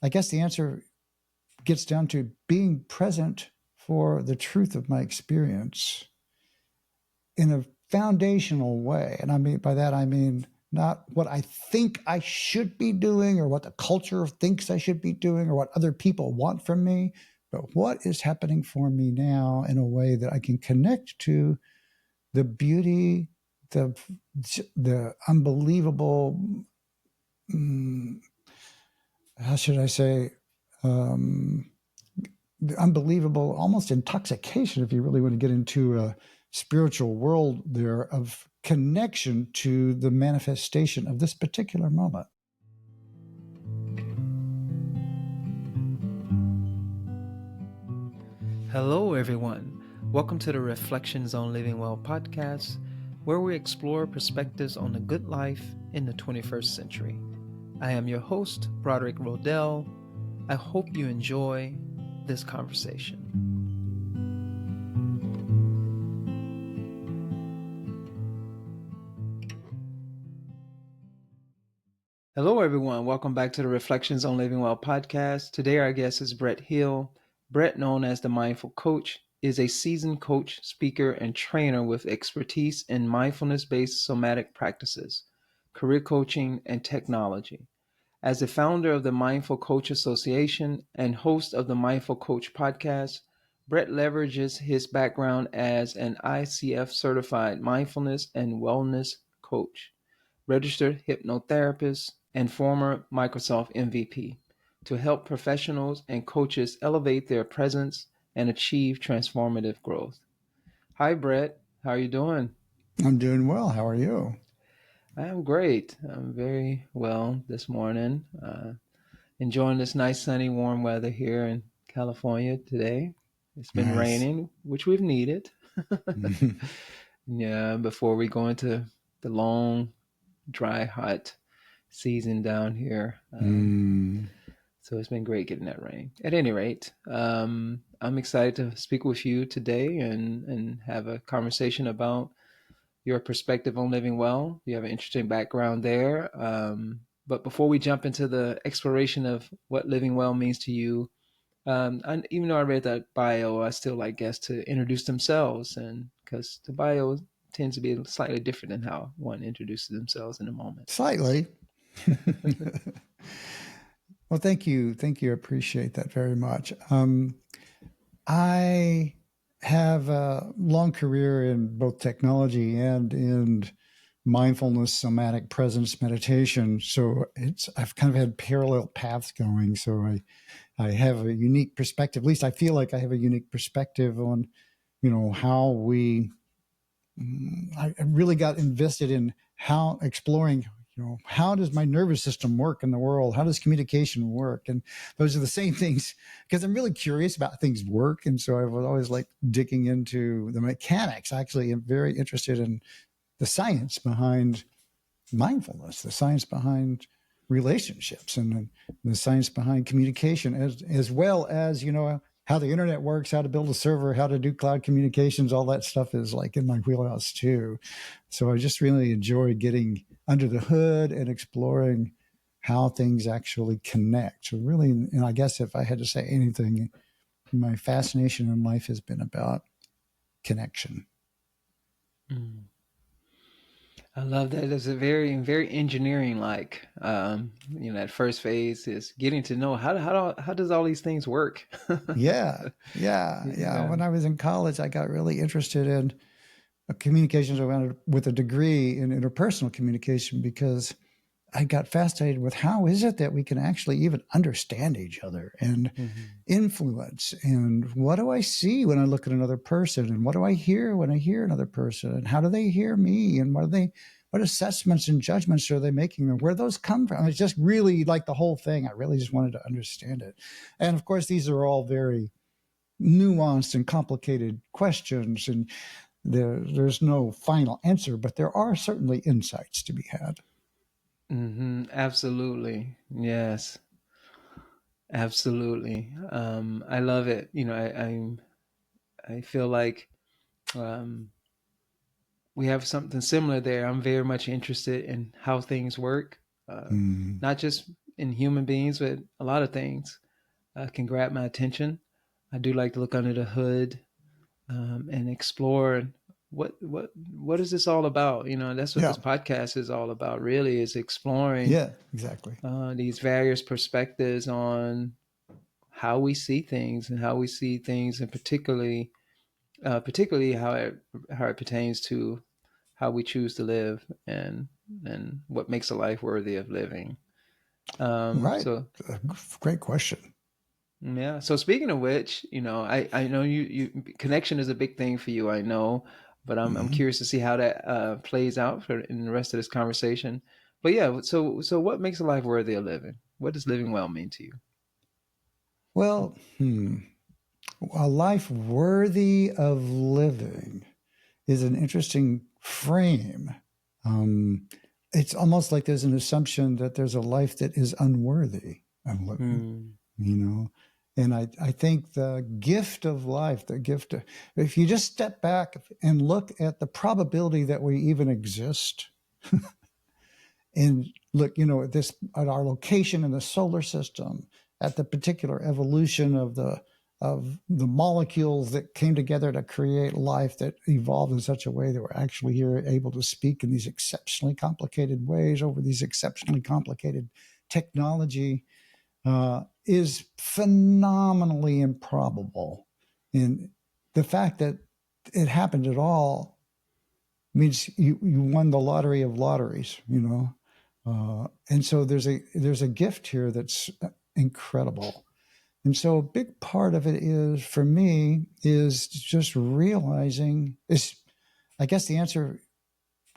I guess the answer gets down to being present for the truth of my experience in a foundational way. And by that, I mean not what I think I should be doing or what the culture thinks I should be doing or what other people want from me, but what is happening for me now in a way that I can connect to the beauty, the unbelievable, how should I say, the unbelievable, almost intoxication, if you really want to get into a spiritual world there, of connection to the manifestation of this particular moment. Hello, everyone. Welcome to the Reflections on Living Well podcast, where we explore perspectives on the good life in the 21st century. I am your host, Broderick. I hope you enjoy this conversation. Hello, everyone. Welcome back to the Reflections on Living Well podcast. Today, our guest is Brett Hill. Brett, known as the Mindful Coach, is a seasoned coach, speaker, and trainer with expertise in mindfulness-based somatic practices, career coaching, and technology. As the founder of the Mindful Coach Association and host of the Mindful Coach podcast, Brett leverages his background as an ICF-certified mindfulness and wellness coach, registered hypnotherapist, and former Microsoft MVP to help professionals and coaches elevate their presence and achieve transformative growth. Hi, Brett. How are you doing? I'm doing well. How are you? I am great. I'm very well this morning. Enjoying this nice, sunny, warm weather here in California today. It's been raining, which we've needed. Yeah, before we go into the long, dry, hot season down here. So it's been great getting that rain. At any rate, I'm excited to speak with you today and have a conversation about your perspective on living well. You have an interesting background there. But before we jump into the exploration of what living well means to you, and even though I read that bio, I still like guests to introduce themselves, and because the bio tends to be slightly different than how one introduces themselves in a moment. Slightly. Well, thank you. Thank you. I appreciate that very much. I have a long career in both technology and in mindfulness, somatic presence meditation. So I've kind of had parallel paths going. So I have a unique perspective. At least I feel like I have a unique perspective on, how I really got invested in how exploring, how does my nervous system work in the world? How does communication work? And those are the same things, because I'm really curious about how things work. And so I was always like digging into the mechanics. Actually, I'm very interested in the science behind mindfulness, the science behind relationships, and the science behind communication, as well as, how the internet works, how to build a server, how to do cloud communications, all that stuff is like in my wheelhouse too. So I just really enjoy getting under the hood and exploring how things actually connect. So really, and I guess if I had to say anything, my fascination in life has been about connection. I love that. It's a very, very engineering like. That first phase is getting to know how does all these things work. Yeah. When I was in college, I got really interested in communications with a degree in interpersonal communication, because I got fascinated with how is it that we can actually even understand each other and influence, and what do I see when I look at another person, and what do I hear when I hear another person, and how do they hear me, and what assessments and judgments are they making, and where those come from? It's just really like the whole thing. I really just wanted to understand it. And of course, these are all very nuanced and complicated questions, and there's no final answer, but there are certainly insights to be had. Absolutely. Yes. Absolutely. I love it. I feel like we have something similar there. I'm very much interested in how things work, not just in human beings, but a lot of things can grab my attention. I do like to look under the hood and explore what is this all about? That's what Yeah. this podcast is all about. Really, is exploring Yeah, exactly. these various perspectives on how we see things and how we see things, and particularly how it pertains to how we choose to live and what makes a life worthy of living. Right. So Great question. yeah. So speaking of which, I know you connection is a big thing for you. I know, but I'm Mhm. curious to see how that plays out in the rest of this conversation. But yeah, so what makes a life worthy of living? What does living well mean to you? Well, a life worthy of living is an interesting frame. Um, it's almost like there's an assumption that there's a life that is unworthy of living, Hmm. you know. And I think the gift of life, if you just step back and look at the probability that we even exist, and look, at our location in the solar system, at the particular evolution of the molecules that came together to create life that evolved in such a way that we're actually here able to speak in these exceptionally complicated ways over these exceptionally complicated technology, is phenomenally improbable. And the fact that it happened at all means you won the lottery of lotteries, and so there's a gift here that's incredible. And so a big part of it is for me is just realizing is, I guess the answer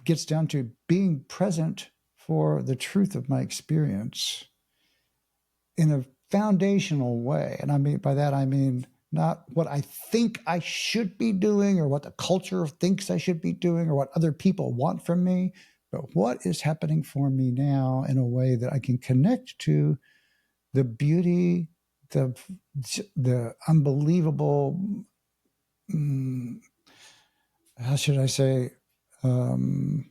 gets down to being present for the truth of my experience in a foundational way. And I mean by that I mean not what I think I should be doing or what the culture thinks I should be doing or what other people want from me, but what is happening for me now in a way that I can connect to the beauty, the the unbelievable, how should I say, um,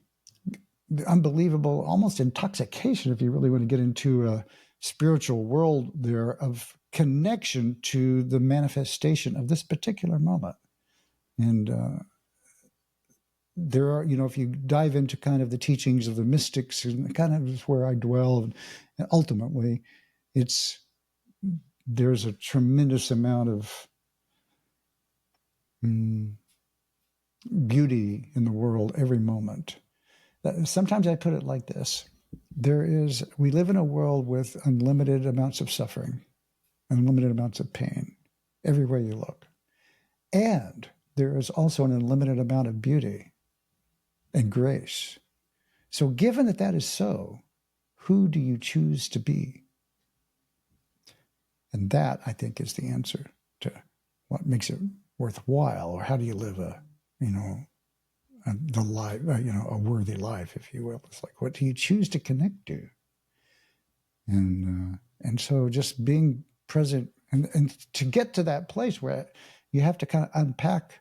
the unbelievable, almost intoxication, if you really want to get into a spiritual world there, of connection to the manifestation of this particular moment. And there are, if you dive into kind of the teachings of the mystics, and kind of is where I dwell, and ultimately, it's there's a tremendous amount of mm, beauty in the world every moment. Sometimes I put it like this: we live in a world with unlimited amounts of suffering, unlimited amounts of pain, everywhere you look. And there is also an unlimited amount of beauty and grace. So, given that that is so, who do you choose to be? And that, I think, is the answer to what makes it worthwhile, or how do you live the life, a worthy life, if you will. It's like, what do you choose to connect to? And so just being present, and to get to that place where you have to kind of unpack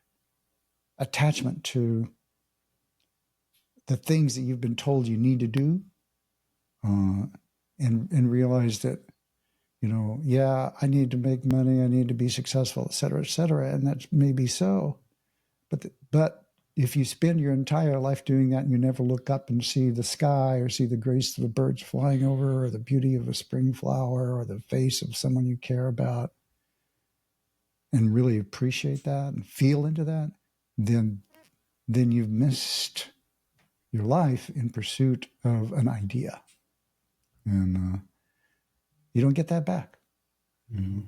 attachment to the things that you've been told you need to do, uh, and realize that, yeah, I need to make money, I need to be successful, et cetera, and that may be so, but if you spend your entire life doing that and you never look up and see the sky or see the grace of the birds flying over or the beauty of a spring flower or the face of someone you care about, and really appreciate that and feel into that, then you've missed your life in pursuit of an idea, and you don't get that back.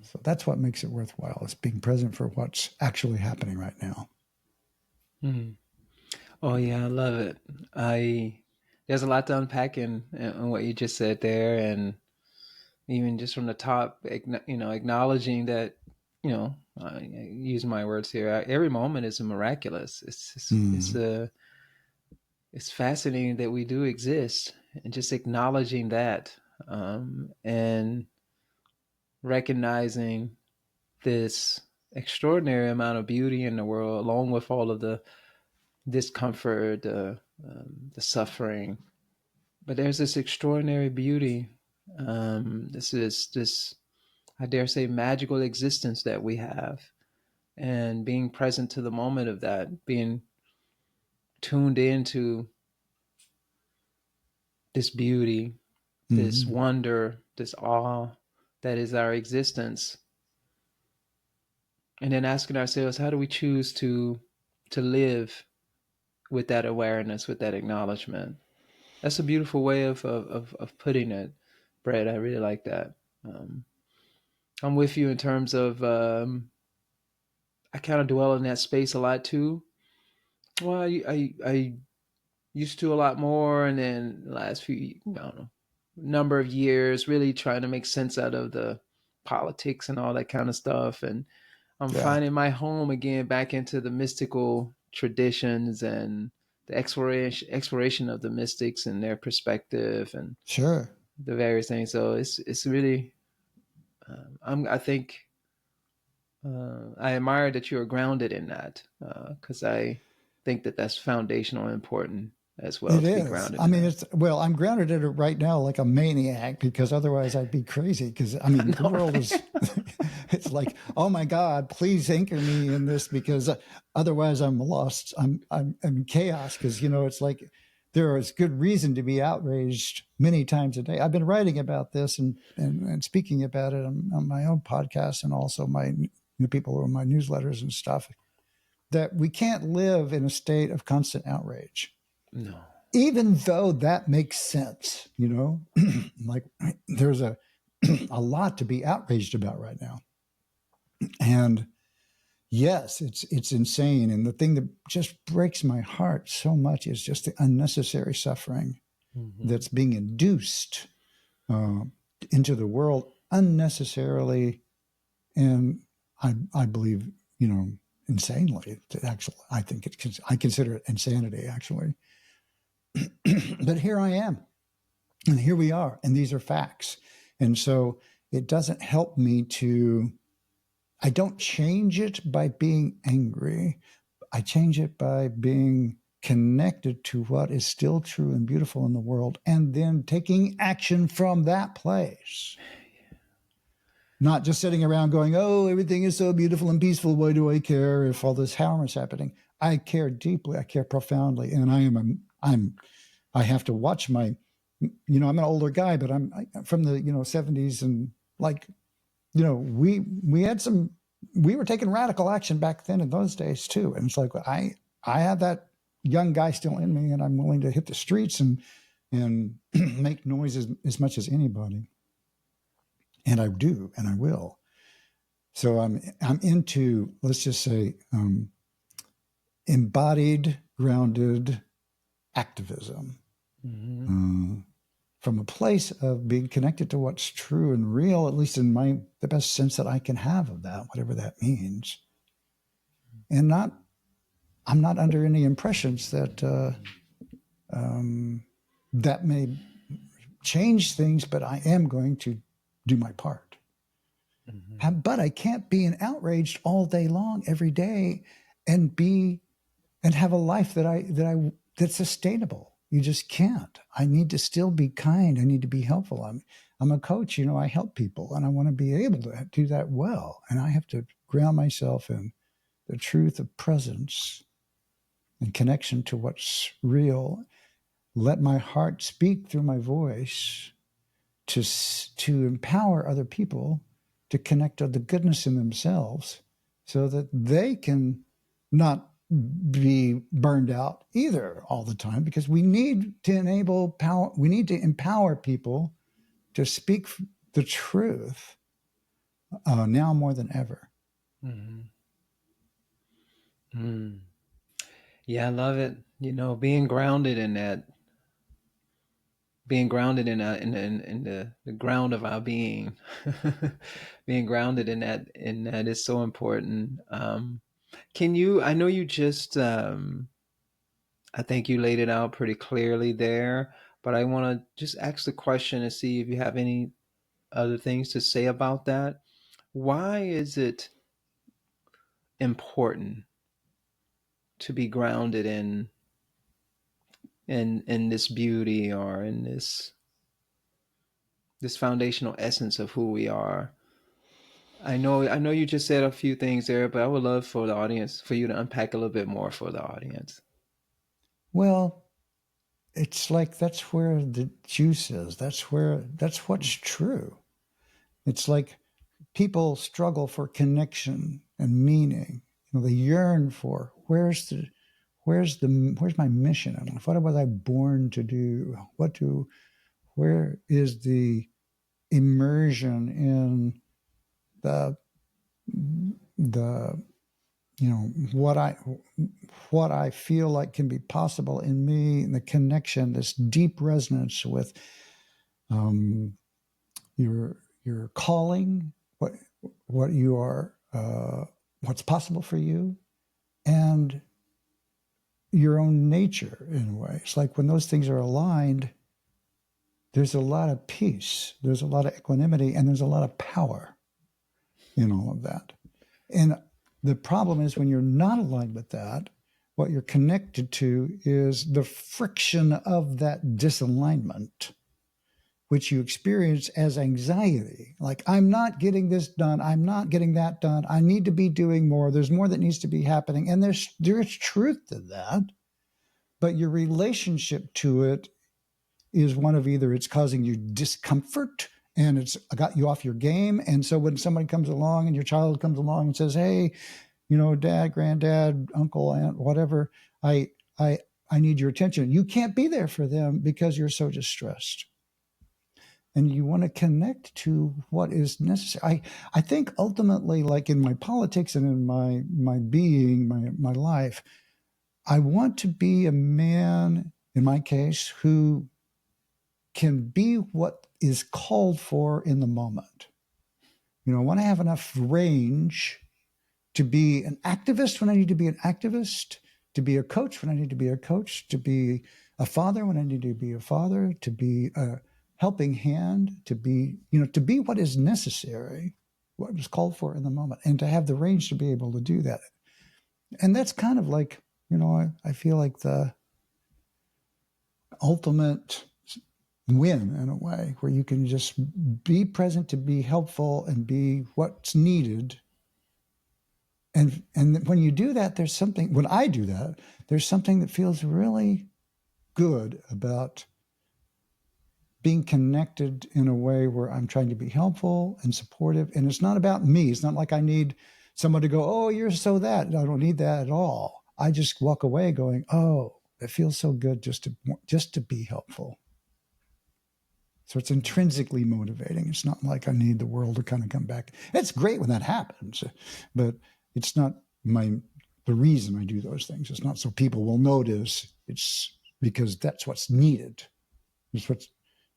So that's what makes it worthwhile: is being present for what's actually happening right now. Mm. Oh yeah, I love it. I There's a lot to unpack in what you just said there, and even just from the top, acknowledging that, I use my words here. Every moment is miraculous. Mm. It's fascinating that we do exist, and just acknowledging that, and recognizing this extraordinary amount of beauty in the world, along with all of the discomfort, the suffering. But there's this extraordinary beauty This is this, I dare say, magical existence that we have, and being present to the moment of that, being tuned into this beauty, this Hmm. wonder, this awe that is our existence, and then asking ourselves, how do we choose to live with that awareness, with that acknowledgement? That's a beautiful way of putting it, Brett. I really like that. Um, I'm with you in terms of I kind of dwell in that space a lot too. Well, I used to a lot more, and then the last few, I don't know, number of years, really trying to make sense out of the politics and all that kind of stuff. And I'm Yeah, finding my home again, back into the mystical traditions and the exploration of the mystics and their perspective and sure. the various things. So it's really, I think I admire that you are grounded in that, because I think that that's foundational and important as well, It to be is. grounded I in mean, that. it's well, I'm grounded in it right now like a maniac because otherwise I'd be crazy. Because I mean, the No, world right? is, it's like, oh my God, please anchor me in this because otherwise I'm lost. I'm in chaos because, it's like there is good reason to be outraged many times a day. I've been writing about this and speaking about it on my own podcast and also my people who are my newsletters and stuff that we can't live in a state of constant outrage No. even though that makes sense, like there's a lot to be outraged about right now. And yes, it's insane. And the thing that just breaks my heart so much is just the unnecessary suffering Mm-hmm. that's being induced uh, into the world unnecessarily. And I believe, insanely. Actually, I consider it insanity, actually. But here I am. And here we are, and these are facts. And so it doesn't help me I don't change it by being angry. I change it by being connected to what is still true and beautiful in the world and then taking action from that place. Not just sitting around going, oh, everything is so beautiful and peaceful. Why do I care if all this harm is happening? I care deeply. I care profoundly. And I have to watch I'm an older guy, but I'm from the, 70s. And like, we were taking radical action back then in those days too. And it's like, I have that young guy still in me and I'm willing to hit the streets and make noise as much as anybody. And I do, and I will. So I'm into, let's just say, embodied, grounded activism. Mm-hmm. Uh, from a place of being connected to what's true and real, at least in the best sense that I can have of that, whatever that means, and I'm not under any impressions that that may change things, but I am going to do my part. Mm-hmm. But I can't be in outraged all day long, every day, and have a life that's sustainable. You just can't. I need to still be kind. I need to be helpful. I'm a coach. I help people, and I want to be able to do that well. And I have to ground myself in the truth of presence and connection to what's real. Let my heart speak through my voice to empower other people to connect to the goodness in themselves so that they can not be burned out either all the time, because we need to enable power. We need to empower people to speak the truth now more than ever. Mm-hmm. Mm. Yeah, I love it. Being grounded in that, being grounded in the ground of our being, being grounded in that is so important. Can you? I know you just. I think you laid it out pretty clearly there, but I want to just ask the question and see if you have any other things to say about that. Why is it important to be grounded in this beauty, or in this this foundational essence of who we are. I know you just said a few things there, but I would love for the audience, for you to unpack a little bit more for the audience. Well, it's like that's where the juice is. That's what's true. It's like people struggle for connection and meaning. They yearn for where's my mission in life? What was I born to do? Where is the immersion in the what I feel like can be possible in me, and the connection, this deep resonance with um, your calling, what you are, what's possible for you, and your own nature in a way. It's like when those things are aligned, there's a lot of peace, there's a lot of equanimity, and there's a lot of power in all of that. And the problem is when you're not aligned with that, what you're connected to is the friction of that disalignment, which you experience as anxiety. Like, I'm not getting this done. I'm not getting that done. I need to be doing more. There's more that needs to be happening. And there's truth to that. But your relationship to it is one of either it's causing you discomfort and it's got you off your game. And so when somebody comes along and your child comes along and says, hey, dad, granddad, uncle, aunt, whatever, I need your attention. You can't be there for them because you're so distressed. And you want to connect to what is necessary. I think ultimately, like in my politics and in my being, my life, I want to be a man, in my case, who can be what is called for in the moment. I want to have enough range to be an activist when I need to be an activist, to be a coach when I need to be a coach, to be a father when I need to be a father, to be a helping hand, to be what is necessary, what is called for in the moment, and to have the range to be able to do that. And that's kind of like, I feel like the ultimate win in a way, where you can just be present to be helpful and be what's needed. And when you do that, when I do that, there's something that feels really good about being connected in a way where I'm trying to be helpful and supportive. And it's not about me. It's not like I need someone to go, oh, you're so that. I don't need that at all. I just walk away going, oh, it feels so good just to be helpful. So it's intrinsically motivating. It's not like I need the world to kind of come back. It's great when that happens, but it's not the reason I do those things. It's not so people will notice. It's because that's what's needed. It's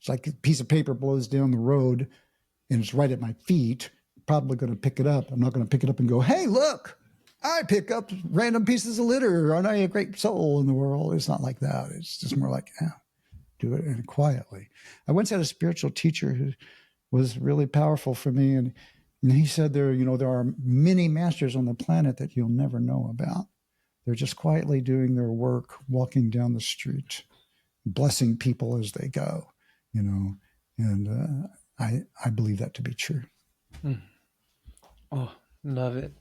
like a piece of paper blows down the road and it's right at my feet. I'm probably going to pick it up. I'm not going to pick it up and go, hey, look, I pick up random pieces of litter. Aren't I a great soul in the world? It's not like that. It's just more like, do it and quietly. I once had a spiritual teacher who was really powerful for me. And he said there are many masters on the planet that you'll never know about. They're just quietly doing their work, walking down the street, blessing people as they go, and I believe that to be true. Oh, love it.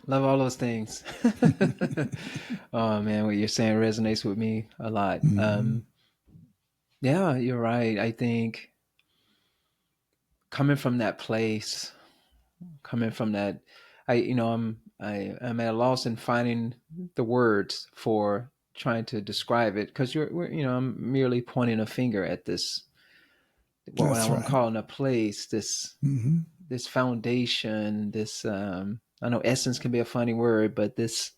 Love all those things. Oh man, what you're saying resonates with me a lot. Mm-hmm. Yeah, you're right. I think coming from that place, coming from that, I'm at a loss in finding the words for trying to describe it, because I'm merely pointing a finger at this, what That's I'm right. calling a place, this Mm-hmm. this foundation, this I know essence can be a funny word, but this,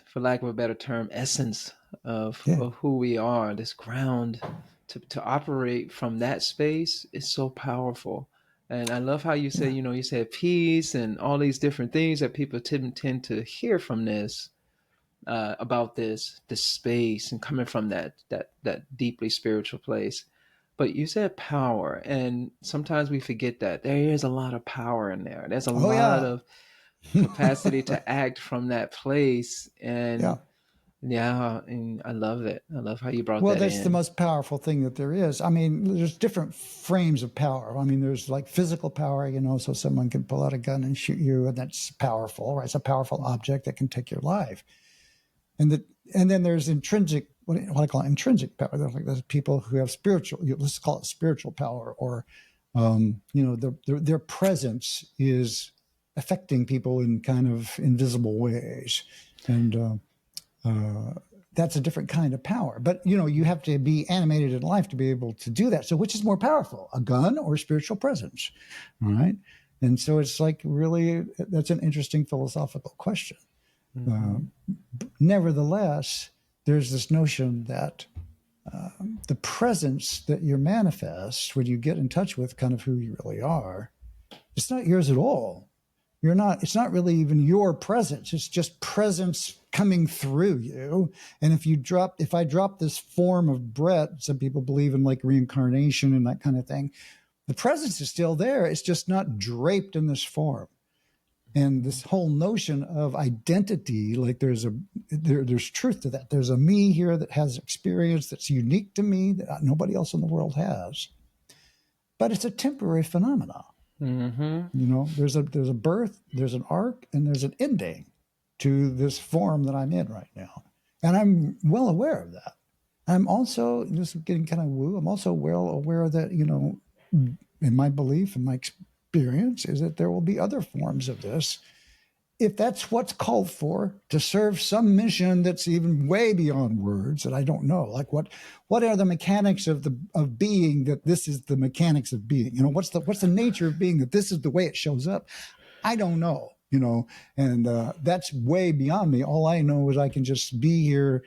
for lack of a better term, essence Yeah. of who we are, this ground, to operate from that space is so powerful. And I love how you say, Yeah. you said peace and all these different things that people tend to hear from this, about this space, and coming from that deeply spiritual place. But you said power, and sometimes we forget that there is a lot of power in there. There's a Oh lot yeah. of capacity to act from that place. And Yeah. Yeah, and I love it. I love how you brought Well, that that's the in. most powerful thing that there is. I mean, there's different frames of power. I mean, there's like physical power, so someone can pull out a gun and shoot you, and that's powerful, right? It's a powerful object that can take your life. And then there's intrinsic, what I call it, intrinsic power. There's people who have spiritual, let's call it spiritual power, or their presence is affecting people in kind of invisible ways, and that's a different kind of power. But you have to be animated in life to be able to do that. So which is more powerful, a gun or spiritual presence? All right. And so it's like, really, that's an interesting philosophical question. Nevertheless, there's this notion that the presence that you manifest when you get in touch with kind of who you really are, it's not yours at all. It's not really even your presence. It's just presence coming through you. And if I drop this form of Brett, some people believe in like reincarnation and that kind of thing, the presence is still there. It's just not draped in this form. And this whole notion of identity, like there's truth to that. There's a me here that has experience that's unique to me that nobody else in the world has. But it's a temporary phenomenon. There's a birth, there's an arc, and there's an ending to this form that I'm in right now. And I'm well aware of that. I'm also, this is getting kind of woo, I'm also well aware that, in my belief and my experience is that there will be other forms of this, if that's what's called for, to serve some mission that's even way beyond words that I don't know. Like what are the mechanics of being, that this is the mechanics of being? What's the nature of being, that this is the way it shows up? I don't know, and that's way beyond me. All I know is I can just be here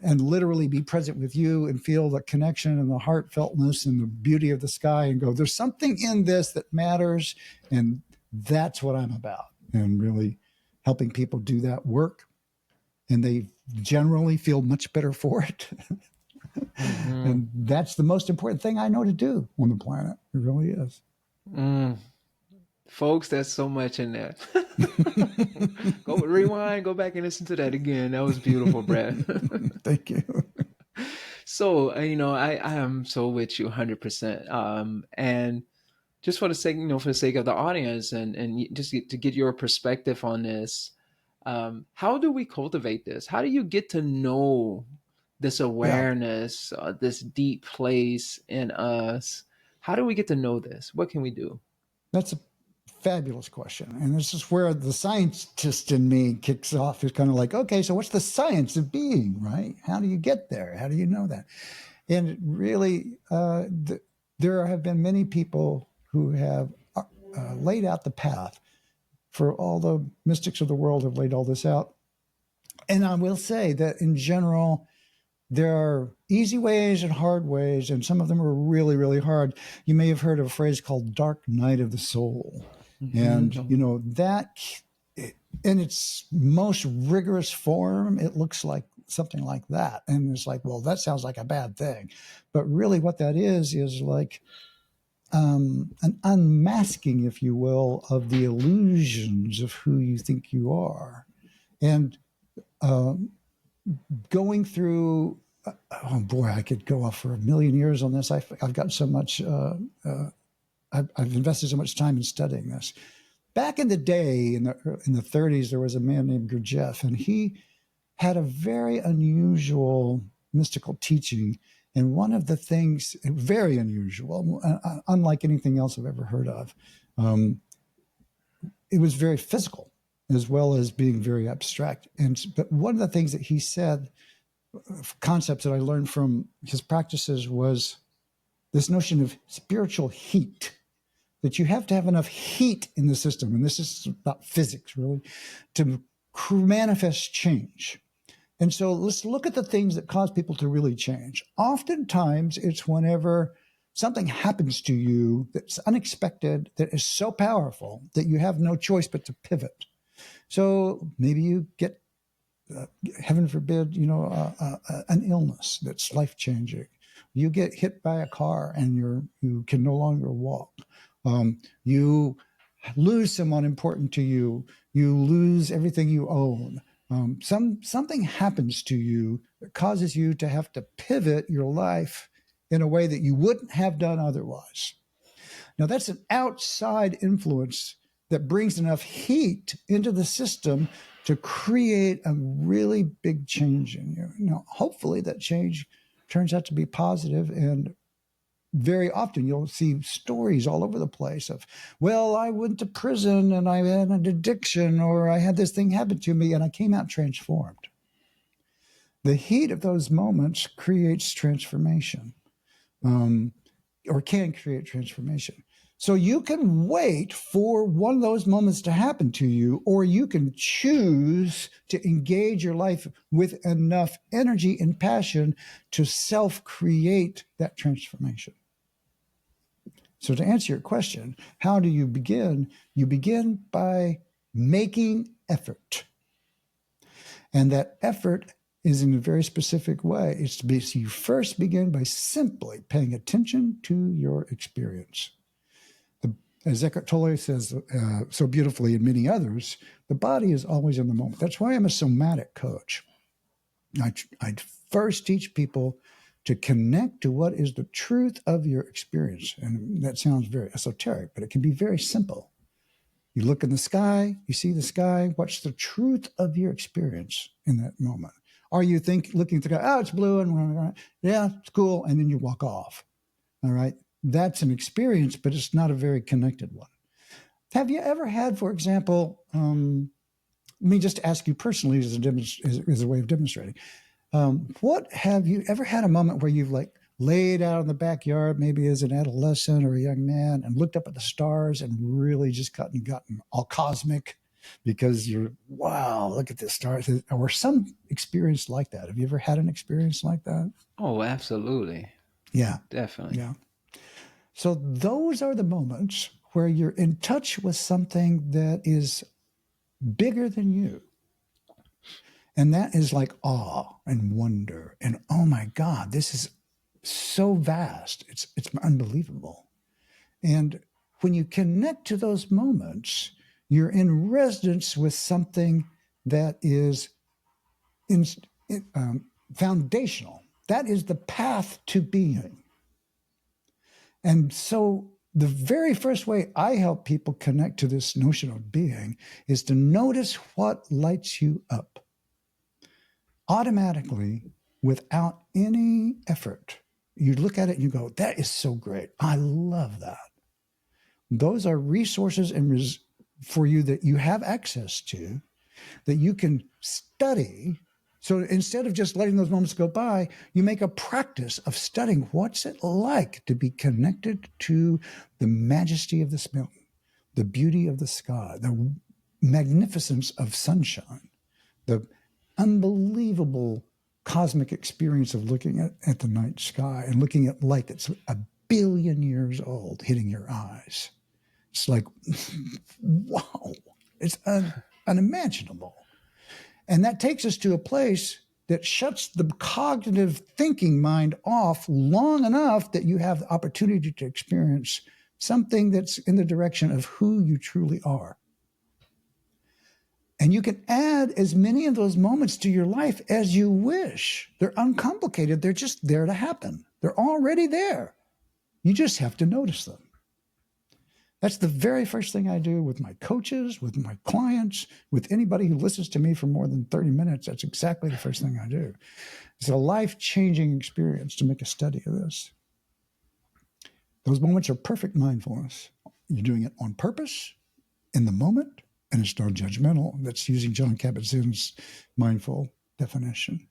and literally be present with you and feel the connection and the heartfeltness and the beauty of the sky and go, there's something in this that matters. And that's what I'm about. And really helping people do that work. And they generally feel much better for it. And that's the most important thing I know to do on the planet. It really is. Folks, there's so much in there. Go rewind, go back and listen to that again. That was beautiful, Brad. Thank you. So, I am so with you 100%. And just for the sake, for the sake of the audience, and just to get your perspective on this, how do we cultivate this? How do you get to know this Yeah, awareness, this deep place in us? How do we get to know this? What can we do? that's a fabulous question. And this is where the scientist in me kicks off. It's kind of like, okay, so what's the science of being, right? How do you get there? How do you know that? And really, there have been many people who have laid out the path. For all the mystics of the world have laid all this out. And I will say that in general, there are easy ways and hard ways, and some of them are really, really hard. You may have heard of a phrase called dark night of the soul. And, that in its most rigorous form, it looks like something like that. And it's like, well, that sounds like a bad thing. But really what that is like an unmasking, if you will, of the illusions of who you think you are. And going through, oh boy, I could go off for a million years on this. I've got so much, I've invested so much time in studying this. Back in the day, in the 30s, there was a man named Gurdjieff, and he had a very unusual mystical teaching. And one of the things, very unusual, unlike anything else I've ever heard of, it was very physical as well as being very abstract. But one of the things that he said, concepts that I learned from his practices, was this notion of spiritual heat, that you have to have enough heat in the system. And this is about physics, really, to manifest change. And so let's look at the things that cause people to really change. Oftentimes, it's whenever something happens to you that's unexpected, that is so powerful that you have no choice but to pivot. So maybe you get, heaven forbid, an illness that's life-changing. You get hit by a car and you can no longer walk. You lose someone important to you. You lose everything you own. Something happens to you that causes you to have to pivot your life in a way that you wouldn't have done otherwise. Now, that's an outside influence that brings enough heat into the system to create a really big change in you. Now, hopefully that change turns out to be positive, and very often you'll see stories all over the place of, well, I went to prison and I had an addiction, or I had this thing happen to me and I came out transformed. The heat of those moments creates transformation, or can create transformation. So you can wait for one of those moments to happen to you, or you can choose to engage your life with enough energy and passion to self-create that transformation. So to answer your question, how do you begin? You begin by making effort. And that effort is in a very specific way. It's to be, so you first begin by simply paying attention to your experience. As Eckhart Tolle says so beautifully, and many others, the body is always in the moment. That's why I'm a somatic coach. I first teach people to connect to what is the truth of your experience. And that sounds very esoteric, but it can be very simple. You look in the sky, you see the sky, what's the truth of your experience in that moment? Are you looking at the sky, oh, it's blue, and yeah, it's cool, and then you walk off, all right? That's an experience, but it's not a very connected one. Have you ever had, for example, let me just ask you personally as a way of demonstrating, what have you ever had a moment where you've like laid out in the backyard, maybe as an adolescent or a young man, and looked up at the stars and really just gotten all cosmic because you're, wow, look at the stars, or some experience like that? Have you ever had an experience like that? Oh, absolutely. Yeah. Definitely. Yeah. So those are the moments where you're in touch with something that is bigger than you. And that is like awe and wonder and, oh my God, this is so vast. It's unbelievable. And when you connect to those moments, you're in resonance with something that is foundational. That is the path to being. And so the very first way I help people connect to this notion of being is to notice what lights you up automatically without any effort. You look at it and you go, that is so great. I love that. Those are resources for you that you have access to, that you can study. So instead of just letting those moments go by, you make a practice of studying what's it like to be connected to the majesty of this mountain, the beauty of the sky, the magnificence of sunshine, the unbelievable cosmic experience of looking at the night sky and looking at light that's 1 billion years old hitting your eyes. It's like, wow, it's unimaginable. And that takes us to a place that shuts the cognitive thinking mind off long enough that you have the opportunity to experience something that's in the direction of who you truly are. And you can add as many of those moments to your life as you wish. They're uncomplicated. They're just there to happen. They're already there. You just have to notice them. That's the very first thing I do with my coaches, with my clients, with anybody who listens to me for more than 30 minutes. That's exactly the first thing I do. It's a life-changing experience to make a study of this. Those moments are perfect mindfulness. You're doing it on purpose, in the moment, and it's non-judgmental. That's using John Kabat-Zinn's mindful definition.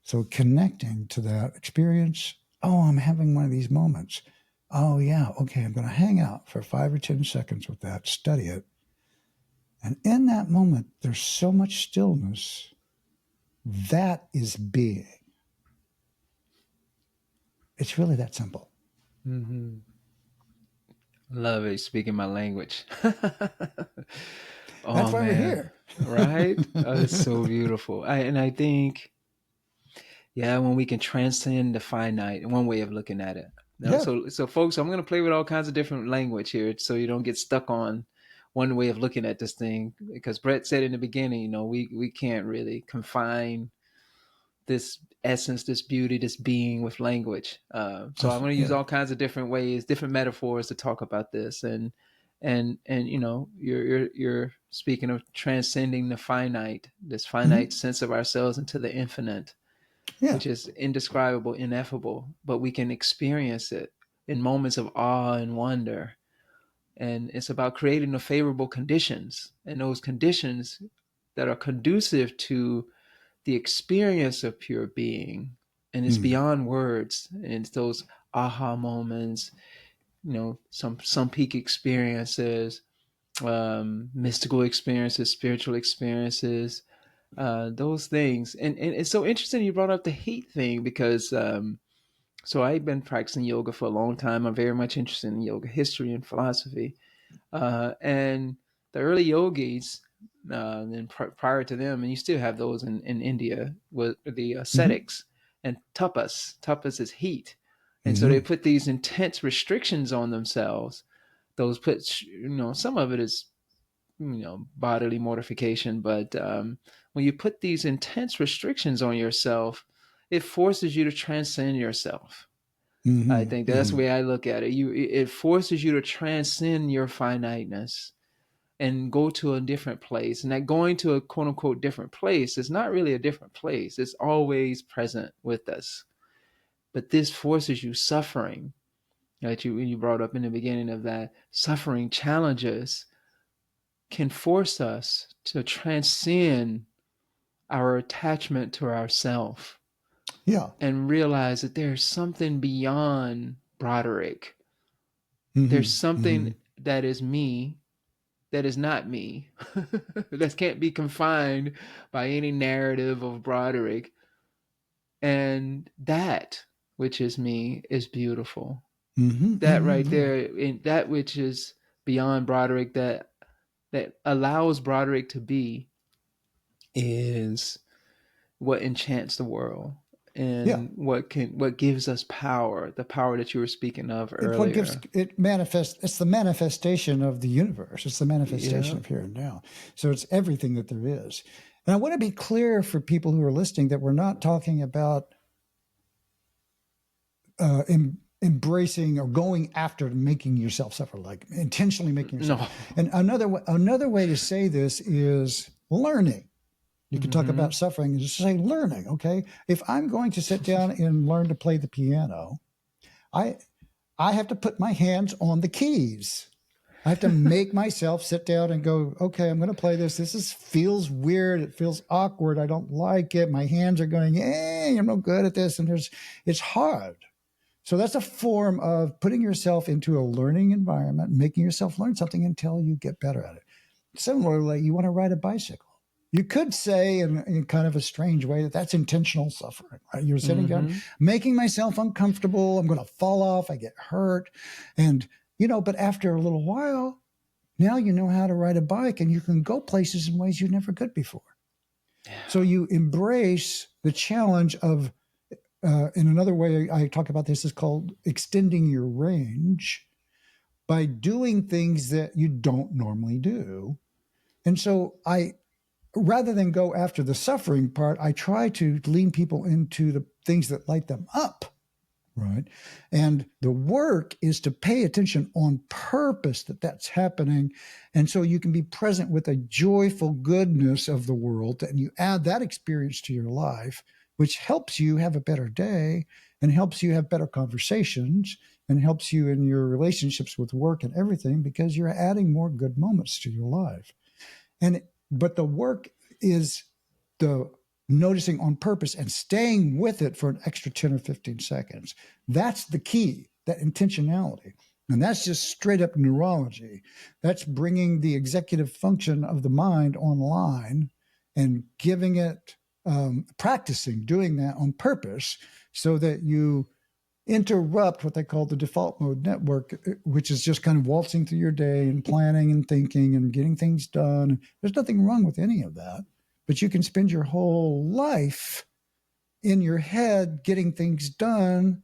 So connecting to that experience, oh, I'm having one of these moments. Oh, yeah, okay, I'm going to hang out for 5 or 10 seconds with that, study it. And in that moment, there's so much stillness. That is being. It's really that simple. Mm-hmm. Love it. Speaking my language. Oh, That's why we're man. here. Right? Oh, it's so beautiful. I think, yeah, when we can transcend the finite, one way of looking at it. Now, Yeah. so folks, I'm going to play with all kinds of different language here so you don't get stuck on one way of looking at this thing, because Brett said in the beginning, we can't really confine this essence, this beauty, this being with language. So I'm going to use Yeah. all kinds of different ways, different metaphors to talk about this. And you're speaking of transcending the finite, this finite Mm-hmm. sense of ourselves into the infinite, Yeah. which is indescribable, ineffable, but we can experience it in moments of awe and wonder. And it's about creating the favorable conditions, and those conditions that are conducive to the experience of pure being. And it's Mm-hmm. beyond words. And it's those aha moments, some peak experiences, mystical experiences, spiritual experiences, those things. And it's so interesting you brought up the heat thing, because so I've been practicing yoga for a long time. I'm very much interested in yoga history and philosophy. And the early yogis, and prior to them, and you still have those in India, were the Mm-hmm. ascetics and tapas. Tapas is heat. And so they Mm-hmm. put these intense restrictions on themselves. Those put, some of it is, bodily mortification, but when you put these intense restrictions on yourself, it forces you to transcend yourself. I Mm-hmm. think that's the Mm-hmm. way I look at it. It forces you to transcend your finiteness and go to a different place. And that going to a quote unquote different place is not really a different place. It's always present with us. But this forces you suffering, that you brought up in the beginning of that. Suffering challenges can force us to transcend our attachment to ourself Yeah. and realize that there's something beyond Broderick. There's Mm-hmm. Mm-hmm. something that is me, that is not me, that can't be confined by any narrative of Broderick. And that which is me is beautiful. Mm-hmm. That Mm-hmm. right Yeah. there, in that which is beyond Broderick, that allows Broderick to be, is what enchants the world, Yeah. and what gives us power, the power that you were speaking of It's what gives earlier. it manifest. It's the manifestation of the universe. It's the manifestation Yeah. of here and now. So it's everything that there is. And I want to be clear for people who are listening that we're not talking about embracing or going after making yourself suffer, like intentionally making yourself. No. And another way to say this is learning. You can talk Mm-hmm. about suffering and just say learning. Okay, if I'm going to sit down and learn to play the piano, I I have to put my hands on the keys. I have to make myself sit down and go, okay, I'm going to play this. Feels weird. It feels awkward. I don't like it. My hands are going, hey, I'm no good at this. And it's hard. So that's a form of putting yourself into a learning environment, making yourself learn something until you get better at it. Similarly, you want to ride a bicycle. You could say in kind of a strange way that that's intentional suffering, right? You're sitting down, Mm-hmm. making myself uncomfortable. I'm going to fall off. I get hurt. And, but after a little while, now you know how to ride a bike and you can go places in ways you never could before. So you embrace the challenge of, in another way I talk about this is called extending your range by doing things that you don't normally do. And so rather than go after the suffering part, I try to lean people into the things that light them up, right? And the work is to pay attention on purpose that that's happening. And so you can be present with a joyful goodness of the world, and you add that experience to your life, which helps you have a better day and helps you have better conversations and helps you in your relationships with work and everything because you're adding more good moments to your life. But the work is the noticing on purpose and staying with it for an extra 10 or 15 seconds. That's the key, that intentionality. And that's just straight up neurology. That's bringing the executive function of the mind online and giving it, practicing doing that on purpose so that you interrupt what they call the default mode network, which is just kind of waltzing through your day and planning and thinking and getting things done. There's nothing wrong with any of that, but you can spend your whole life in your head getting things done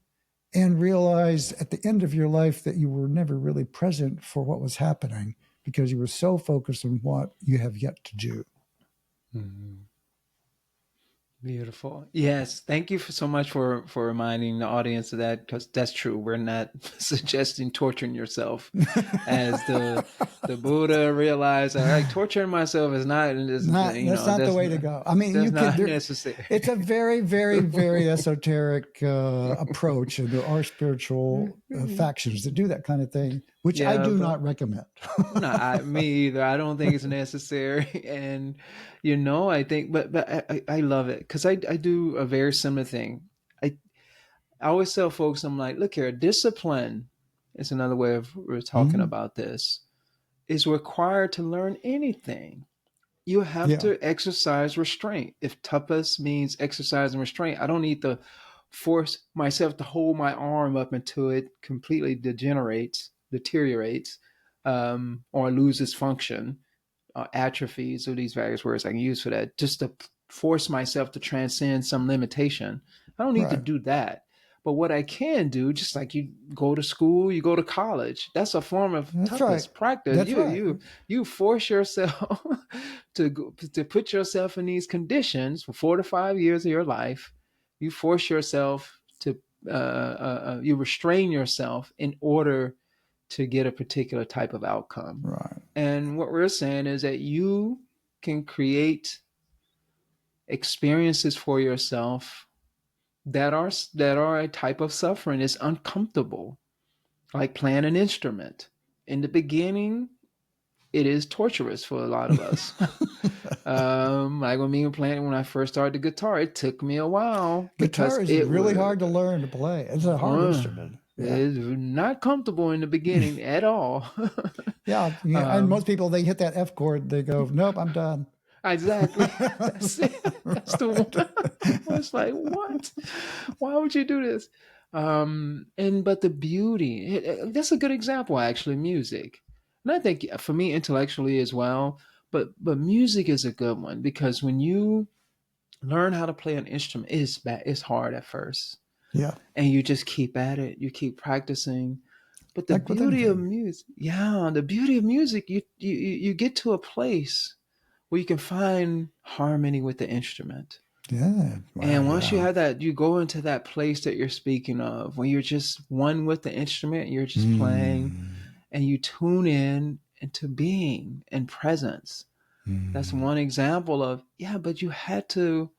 and realize at the end of your life that you were never really present for what was happening because you were so focused on what you have yet to do. Mm-hmm. Beautiful. Yes. Thank you so much for reminding the audience of that, because that's true. We're not suggesting torturing yourself, as the Buddha realized. Like, torturing myself is not, That's not the way to go. I mean, that's you not can. necessary. It's a very, very, very esoteric approach, and there are spiritual factions that do that kind of thing, which I Yeah, do but not recommend. no, me either. I don't think it's necessary, and I think, but I love it, because I do a very similar thing. I I always tell folks, I'm like, look here, discipline is another way of we're talking Mm-hmm. about this, is required to learn anything. You have Yeah, to exercise restraint. If tapas means exercising restraint, I don't need to force myself to hold my arm up until it completely deteriorates, or loses function, atrophies, or these various words I can use for that, just to force myself to transcend some limitation. I don't need to right. do that. But what I can do, just like you go to school, you go to college, that's a form of That's right. toughest practice. That's You right. you you force yourself to put yourself in these conditions for 4 to 5 years of your life. You force yourself to you restrain yourself in order to get a particular type of outcome. Right. And what we're saying is that you can create experiences for yourself that are a type of suffering. It's uncomfortable, like playing an instrument. In the beginning, it is torturous for a lot of us. Like when I first started the guitar, it took me a while Guitar because is it really was hard to learn to play. It's a hard instrument. Yeah. it's not comfortable in the beginning at all. Yeah. Yeah. And um, most people, they hit that F chord, they go, nope, I'm done. exactly. That's it. That's the one. It's like, what? Why would you do this? But the beauty, that's a good example, actually, music. And I think for me, intellectually as well, but music is a good one, because when you learn how to play an instrument, it's hard at first, Yeah. and you just keep at it, you keep practicing. But the Like with beauty of anything. music, yeah, the beauty of music, you get to a place where you can find harmony with the instrument. Yeah. Wow. And once you Yeah. have that, you go into that place that you're speaking of, when you're just one with the instrument, you're just playing, Mm. and you tune in into being and presence. That's Mm. one example of, yeah, but you had to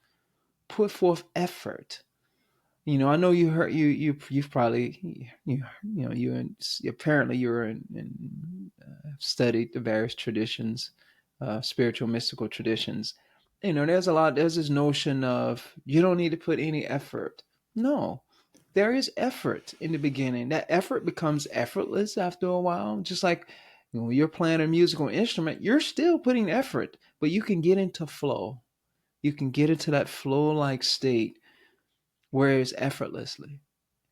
put forth effort. I know you heard you've probably apparently you're studied the various traditions, spiritual mystical traditions. There's this notion of you don't need to put any effort. No, there is effort in the beginning. That effort becomes effortless after a while. Just like when you're playing a musical instrument, you're still putting effort, but you can get into flow. You can get into that flow like state where it's effortlessly.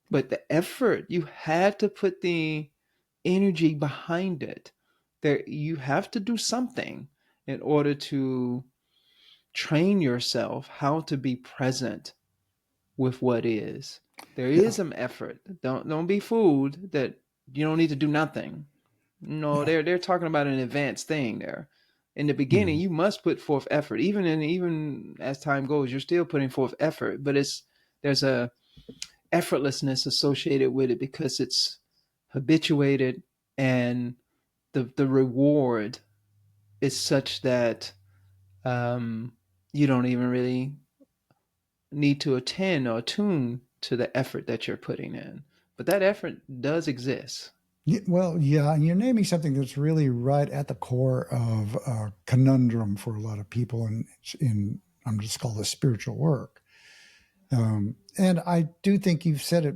But the effort, you had to put the energy behind it. There, you have to do something in order to train yourself how to be present with what is. There Yeah. is some effort. Don't be fooled that you don't need to do nothing. No, Yeah. they're talking about an advanced thing there. In the beginning, Mm. you must put forth effort. Even as time goes, you're still putting forth effort. But there's a effortlessness associated with it, because it's habituated, and the reward is such that you don't even really need to attend or attune to the effort that you're putting in. But that effort does exist. Yeah, well, yeah, and you're naming something that's really right at the core of a conundrum for a lot of people in I'm just call this spiritual work. And I do think you've said it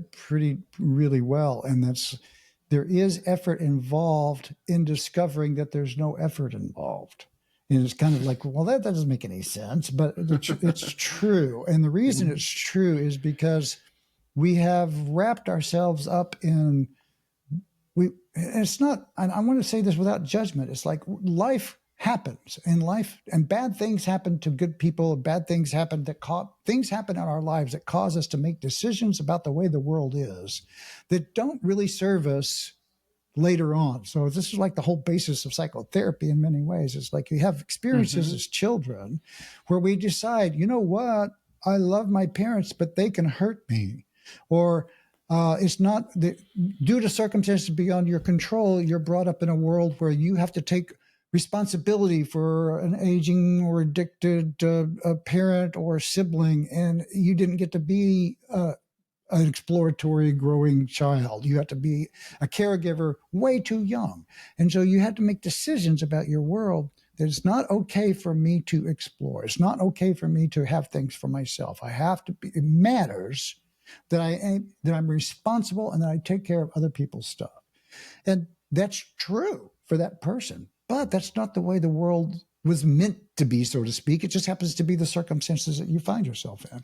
really well, and that's there is effort involved in discovering that there's no effort involved. And it's kind of like, well, that doesn't make any sense, but it's true. And the reason it's true is because we have wrapped ourselves up in it's not, I want to say this without judgment. It's like life happens, and life and bad things happen to good people. Bad things happen things happen in our lives that cause us to make decisions about the way the world is that don't really serve us later on. So this is like the whole basis of psychotherapy in many ways. It's like you have experiences as children where we decide, you know what, I love my parents, but they can hurt me. Or it's not due to circumstances beyond your control. You're brought up in a world where you have to take responsibility for an aging or addicted a parent or sibling, and you didn't get to be an exploratory growing child. You had to be a caregiver way too young. And so you had to make decisions about your world that it's not okay for me to explore. It's not okay for me to have things for myself. I have to be, it matters that I'm responsible and that I take care of other people's stuff. And that's true for that person. But that's not the way the world was meant to be, so to speak. It just happens to be the circumstances that you find yourself in.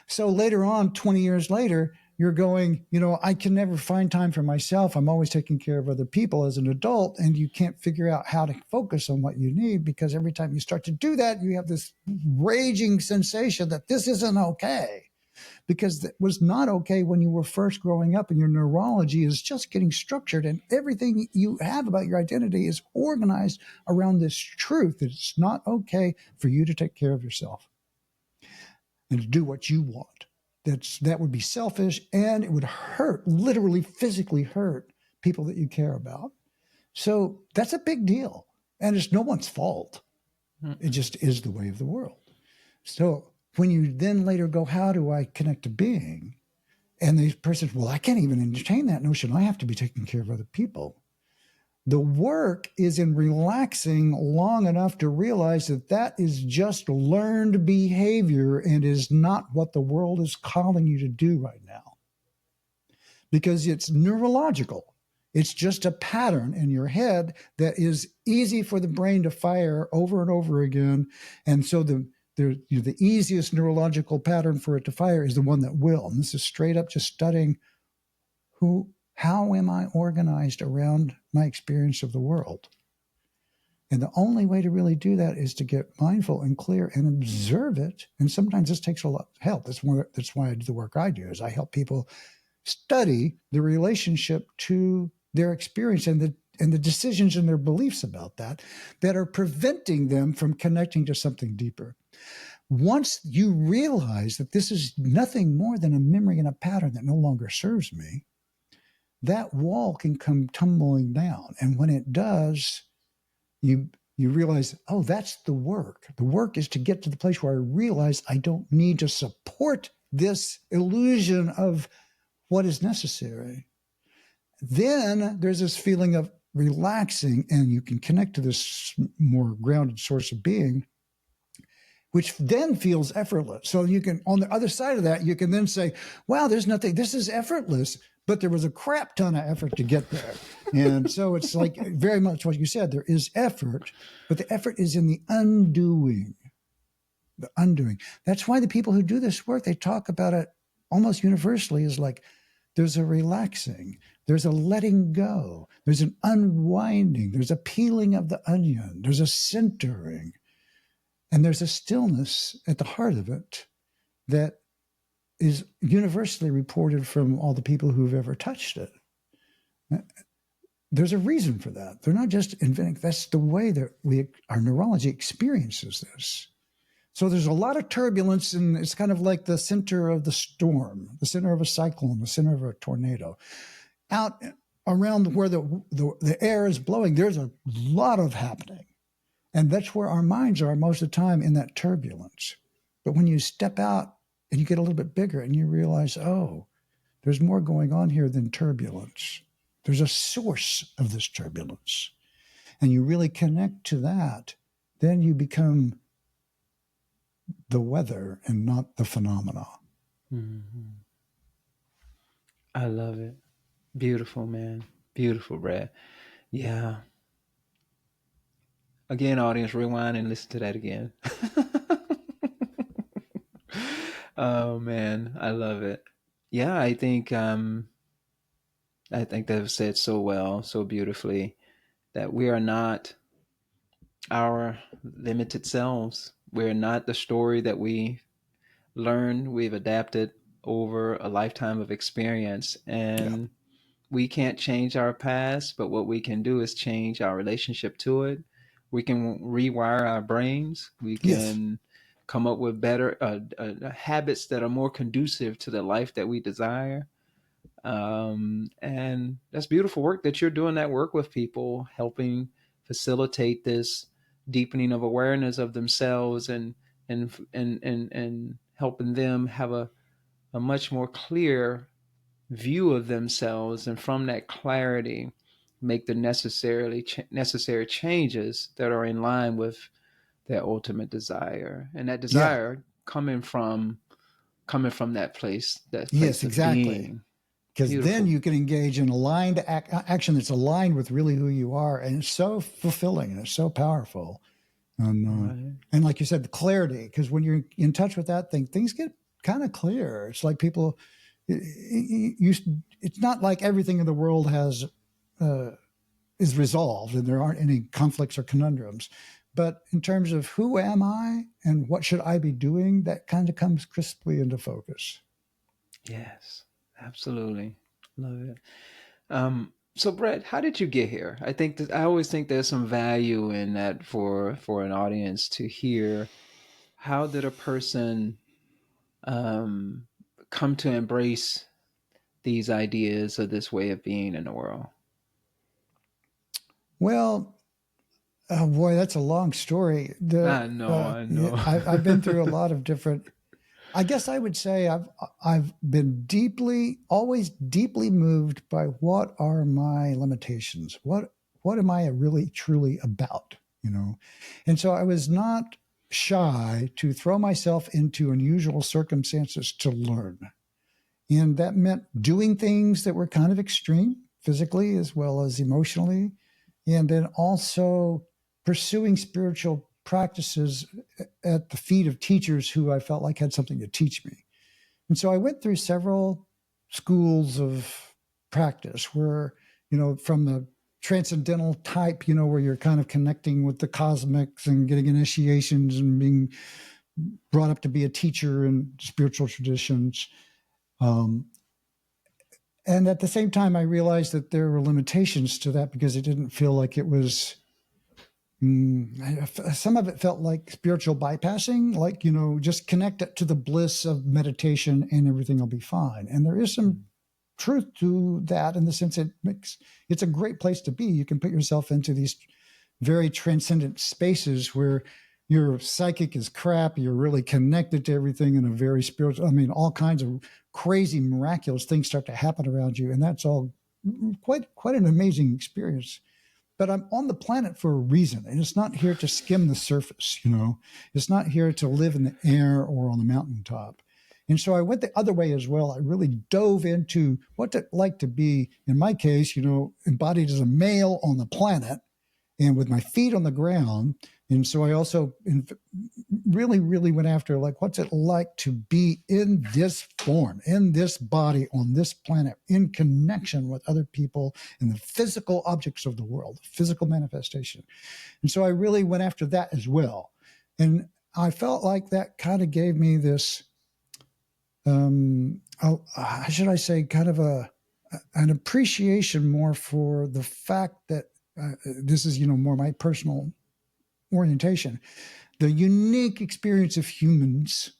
So later on, 20 years later, you're going, I can never find time for myself. I'm always taking care of other people as an adult, and you can't figure out how to focus on what you need, because every time you start to do that, you have this raging sensation that this isn't okay, because it was not okay when you were first growing up, and your neurology is just getting structured, and everything you have about your identity is organized around this truth that it's not okay for you to take care of yourself and to do what you want. That would be selfish, and it would hurt, literally physically hurt people that you care about. So that's a big deal, and it's no one's fault. It just is the way of the world. So when you then later go, how do I connect to being? And the person says, well, I can't even entertain that notion. I have to be taking care of other people. The work is in relaxing long enough to realize that that is just learned behavior and is not what the world is calling you to do right now. Because it's neurological. It's just a pattern in your head that is easy for the brain to fire over and over again. And so the easiest neurological pattern for it to fire is the one that will. And this is straight up just studying how am I organized around my experience of the world? And the only way to really do that is to get mindful and clear and observe it. And sometimes this takes a lot of help. That's why I do the work I do, is I help people study the relationship to their experience and the decisions and their beliefs about that are preventing them from connecting to something deeper. Once you realize that this is nothing more than a memory and a pattern that no longer serves me, that wall can come tumbling down. And when it does, you realize, oh, that's the work. The work is to get to the place where I realize I don't need to support this illusion of what is necessary. Then there's this feeling of relaxing, and you can connect to this more grounded source of being, which then feels effortless. So you can, on the other side of that, you can then say, wow, there's nothing, this is effortless, but there was a crap ton of effort to get there. And so it's like very much what you said, there is effort, but the effort is in the undoing. The undoing. That's why the people who do this work, they talk about it almost universally as like, there's a relaxing, there's a letting go, there's an unwinding, there's a peeling of the onion, there's a centering. And there's a stillness at the heart of it that is universally reported from all the people who've ever touched it. There's a reason for that. They're not just inventing. That's the way that our neurology experiences this. So there's a lot of turbulence, and it's kind of like the center of the storm, the center of a cyclone, the center of a tornado. Out around where the air is blowing, there's a lot of happening. And that's where our minds are most of the time, in that turbulence. But when you step out and you get a little bit bigger and you realize, oh, there's more going on here than turbulence. There's a source of this turbulence. And you really connect to that, then you become the weather and not the phenomena. Mm-hmm. I love it. Beautiful, man. Beautiful, Brad. Yeah. Again, audience, rewind and listen to that again. Oh man, I love it. Yeah, I think that was said so well, so beautifully, that we are not our limited selves. We're not the story that we learned, we've adapted over a lifetime of experience. And we can't change our past, but what we can do is change our relationship to it. We can rewire our brains. We Yes. can come up with better habits that are more conducive to the life that we desire. And that's beautiful work that you're doing, that work with people, helping facilitate this deepening of awareness of themselves, and helping them have a much more clear view of themselves, and from that clarity make the necessary changes that are in line with their ultimate desire, and that Yeah. desire coming from that Yes, place of exactly. being. Because then Beautiful. you can engage in aligned action that's aligned with really who you are. And it's so fulfilling and it's so powerful. Right. And like you said, the clarity, because when you're in touch with that thing, things get kind of clear. It's like people, it's not like everything in the world is resolved and there aren't any conflicts or conundrums. But in terms of who am I and what should I be doing, that kind of comes crisply into focus. Yes, absolutely. Love it. So Brett, how did you get here? I always think there's some value in that for an audience to hear. How did a person um, come to embrace these ideas of this way of being in the world? Well, oh boy, that's a long story. I know. I've been through a lot of different. I guess I would say I've been always deeply moved by what are my limitations. What am I really truly about? You know, and so I was not shy to throw myself into unusual circumstances to learn, and that meant doing things that were kind of extreme physically as well as emotionally, and then also pursuing spiritual practices at the feet of teachers who I felt like had something to teach me. And so I went through several schools of practice where, from the transcendental type, where you're kind of connecting with the cosmics and getting initiations and being brought up to be a teacher in spiritual traditions. And at the same time, I realized that there were limitations to that because it didn't feel like it was. Some of it felt like spiritual bypassing, like, just connect it to the bliss of meditation and everything will be fine. And there is some truth to that in the sense it's a great place to be. You can put yourself into these very transcendent spaces where your psychic is crap. You're really connected to everything in a very spiritual, all kinds of crazy, miraculous things start to happen around you. And that's all quite an amazing experience. But I'm on the planet for a reason, and it's not here to skim the surface. It's not here to live in the air or on the mountaintop. And so I went the other way as well. I really dove into what's it like to be, in my case, embodied as a male on the planet and with my feet on the ground. And so I also really, really went after, like, what's it like to be in this form, in this body, on this planet, in connection with other people and the physical objects of the world, the physical manifestation. And so I really went after that as well. And I felt like that kind of gave me this, how should I say, kind of an appreciation more for the fact that this is, more my personal orientation. The unique experience of humans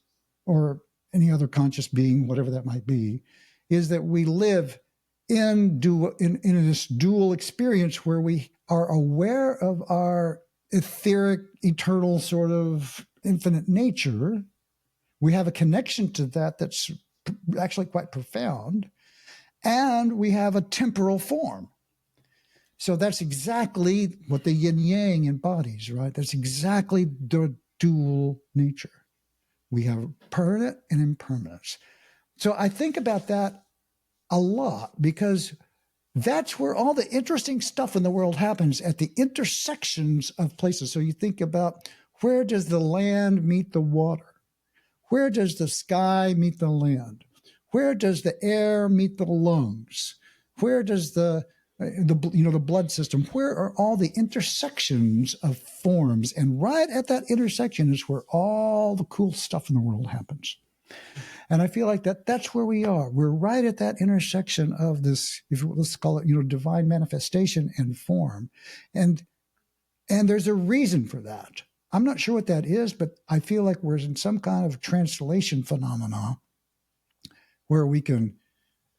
or any other conscious being, whatever that might be, is that we live in this dual experience where we are aware of our etheric, eternal, sort of infinite nature. We have a connection to that's actually quite profound. And we have a temporal form. So that's exactly what the yin yang embodies, right? That's exactly the dual nature. We have permanent and impermanence. So I think about that a lot because that's where all the interesting stuff in the world happens, at the intersections of places. So you think about, where does the land meet the water? Where does the sky meet the land? Where does the air meet the lungs? Where does the blood system? Where are all the intersections of forms? And right at that intersection is where all the cool stuff in the world happens. And I feel like that's where we are. We're right at that intersection of this, let's call it, divine manifestation and form. And there's a reason for that. I'm not sure what that is, but I feel like we're in some kind of translation phenomena where we can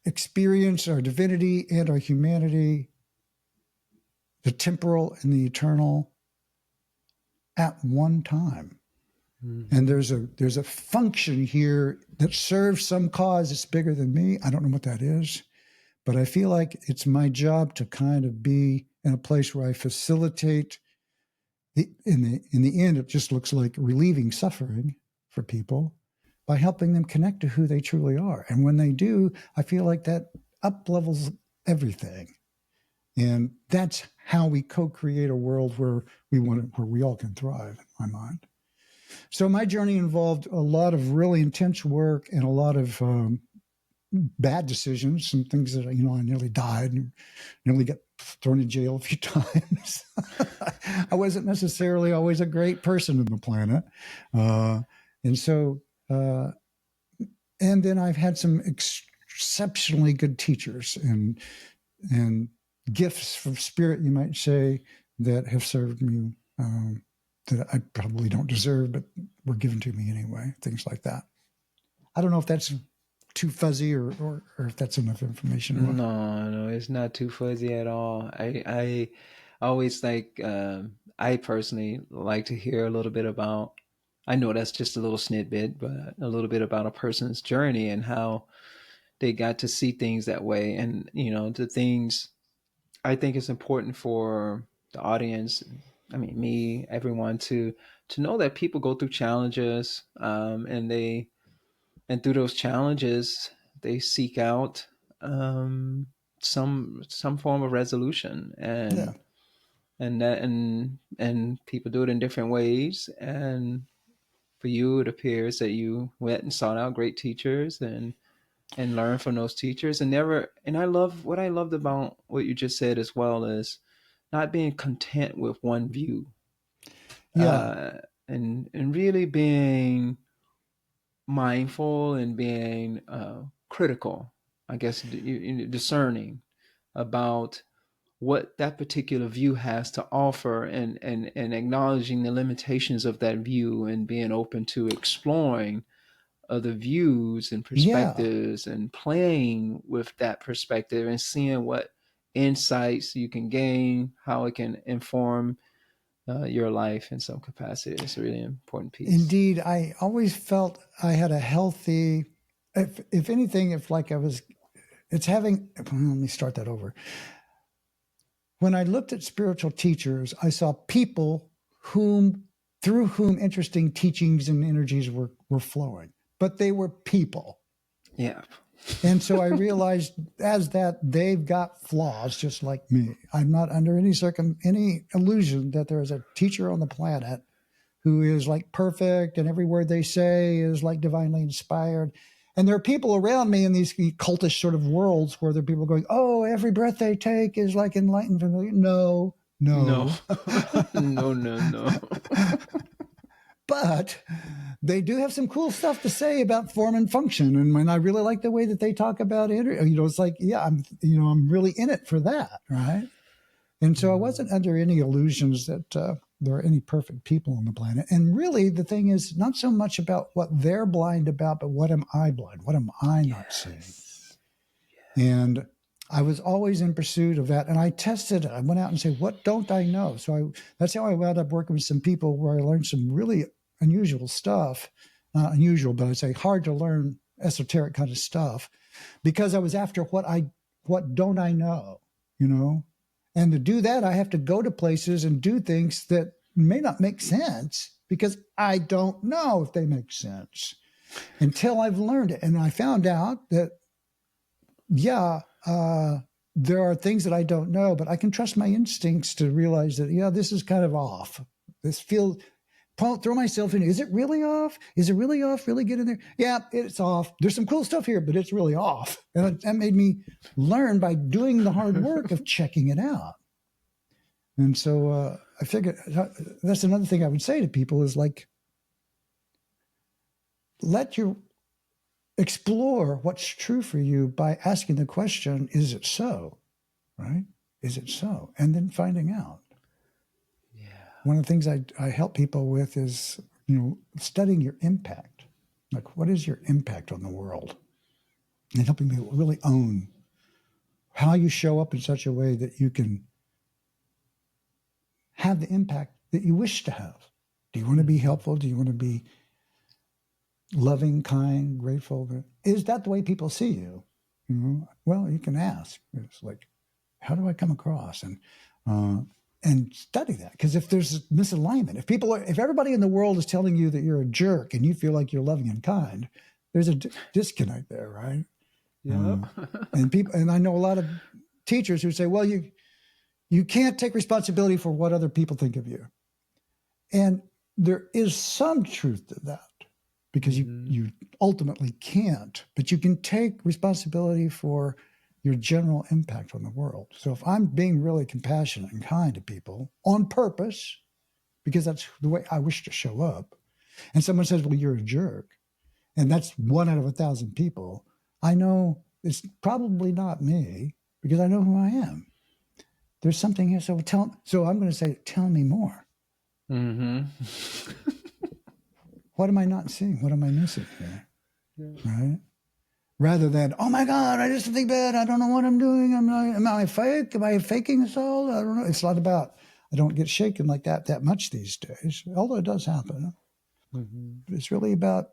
experience our divinity and our humanity, the temporal and the eternal, at one time. Mm-hmm. And there's a function here that serves some cause that's bigger than me. I don't know what that is, but I feel like it's my job to kind of be in a place where I facilitate. In the end, it just looks like relieving suffering for people by helping them connect to who they truly are. And when they do, I feel like that up levels everything. And that's how we co-create a world where we all can thrive, in my mind. So my journey involved a lot of really intense work and a lot of bad decisions, some things that, I nearly died and nearly got thrown in jail a few times. I wasn't necessarily always a great person on the planet. And then I've had some exceptionally good teachers and gifts from spirit, you might say, that have served me, that I probably don't deserve, but were given to me anyway, things like that. I don't know if that's too fuzzy or if that's enough information. No, it's not too fuzzy at all. I always I personally like to hear a little bit about, I know that's just a little snippet, but a little bit about a person's journey and how they got to see things that way. And, the things, I think it's important for the audience, me, everyone, to know that people go through challenges, and through those challenges, they seek out some form of resolution, and people do it in different ways. And for you, it appears that you went and sought out great teachers and learned from those teachers, and I love what I loved about what you just said as well, is not being content with one view. And really being mindful and being critical, I guess, discerning about what that particular view has to offer, and acknowledging the limitations of that view, and being open to exploring other views and perspectives, and playing with that perspective and seeing what insights you can gain, how it can inform your life in some capacity. It's a really important piece. Indeed, I always felt I had a healthy, if anything, let me start that over. When I looked at spiritual teachers, I saw people through whom interesting teachings and energies were flowing, but they were people. Yeah. And so I realized they've got flaws just like me. I'm not under any illusion that there is a teacher on the planet who is like perfect and every word they say is like divinely inspired. And there are people around me in these cultish sort of worlds where there are people going, oh, every breath they take is like enlightened. No. No. But they do have some cool stuff to say about form and function. And when I really like the way that they talk about it, it's like, yeah, I'm really in it for that. Right. And so I wasn't under any illusions that there are any perfect people on the planet. And really, the thing is not so much about what they're blind about, but what am I blind? What am I not seeing? Yes. And I was always in pursuit of that. And I tested it. I went out and said, what don't I know? So that's how I wound up working with some people where I learned some really unusual stuff. Not unusual, but I'd say hard to learn, esoteric kind of stuff, because I was after what don't I know, And to do that, I have to go to places and do things that may not make sense because I don't know if they make sense until I've learned it. And I found out that, there are things that I don't know, but I can trust my instincts to realize that, this is kind of off. Throw myself in. Is it really off? Is it really off? Really get in there? Yeah, it's off. There's some cool stuff here, but it's really off. And that made me learn by doing the hard work of checking it out. And so I figured that's another thing I would say to people is like, explore what's true for you by asking the question, is it so? Right? Is it so? And then finding out. Yeah. One of the things I help people with is, studying your impact. Like, what is your impact on the world? And helping people really own how you show up in such a way that you can have the impact that you wish to have. Do you want to be helpful? Do you want to be loving, kind, grateful? Is that the way people see you? Well, you can ask. It's like, how do I come across? And study that, because if there's misalignment, if everybody in the world is telling you that you're a jerk and you feel like you're loving and kind, there's a disconnect there, right? Yep. And I know a lot of teachers who say, well, you can't take responsibility for what other people think of you. And there is some truth to that, because you ultimately can't, but you can take responsibility for your general impact on the world. So if I'm being really compassionate and kind to people on purpose, because that's the way I wish to show up, and someone says, well, you're a jerk, and that's 1 out of 1,000 people, I know it's probably not me, because I know who I am. There's something here. So I'm going to say, tell me more. Mm-hmm. What am I not seeing? What am I missing here? Yeah. Right? Rather than, oh my God, I just think bad. I don't know what I'm doing. Am I fake? Am I faking this all? I don't know. It's not about, I don't get shaken like that much these days, although it does happen. Mm-hmm. But it's really about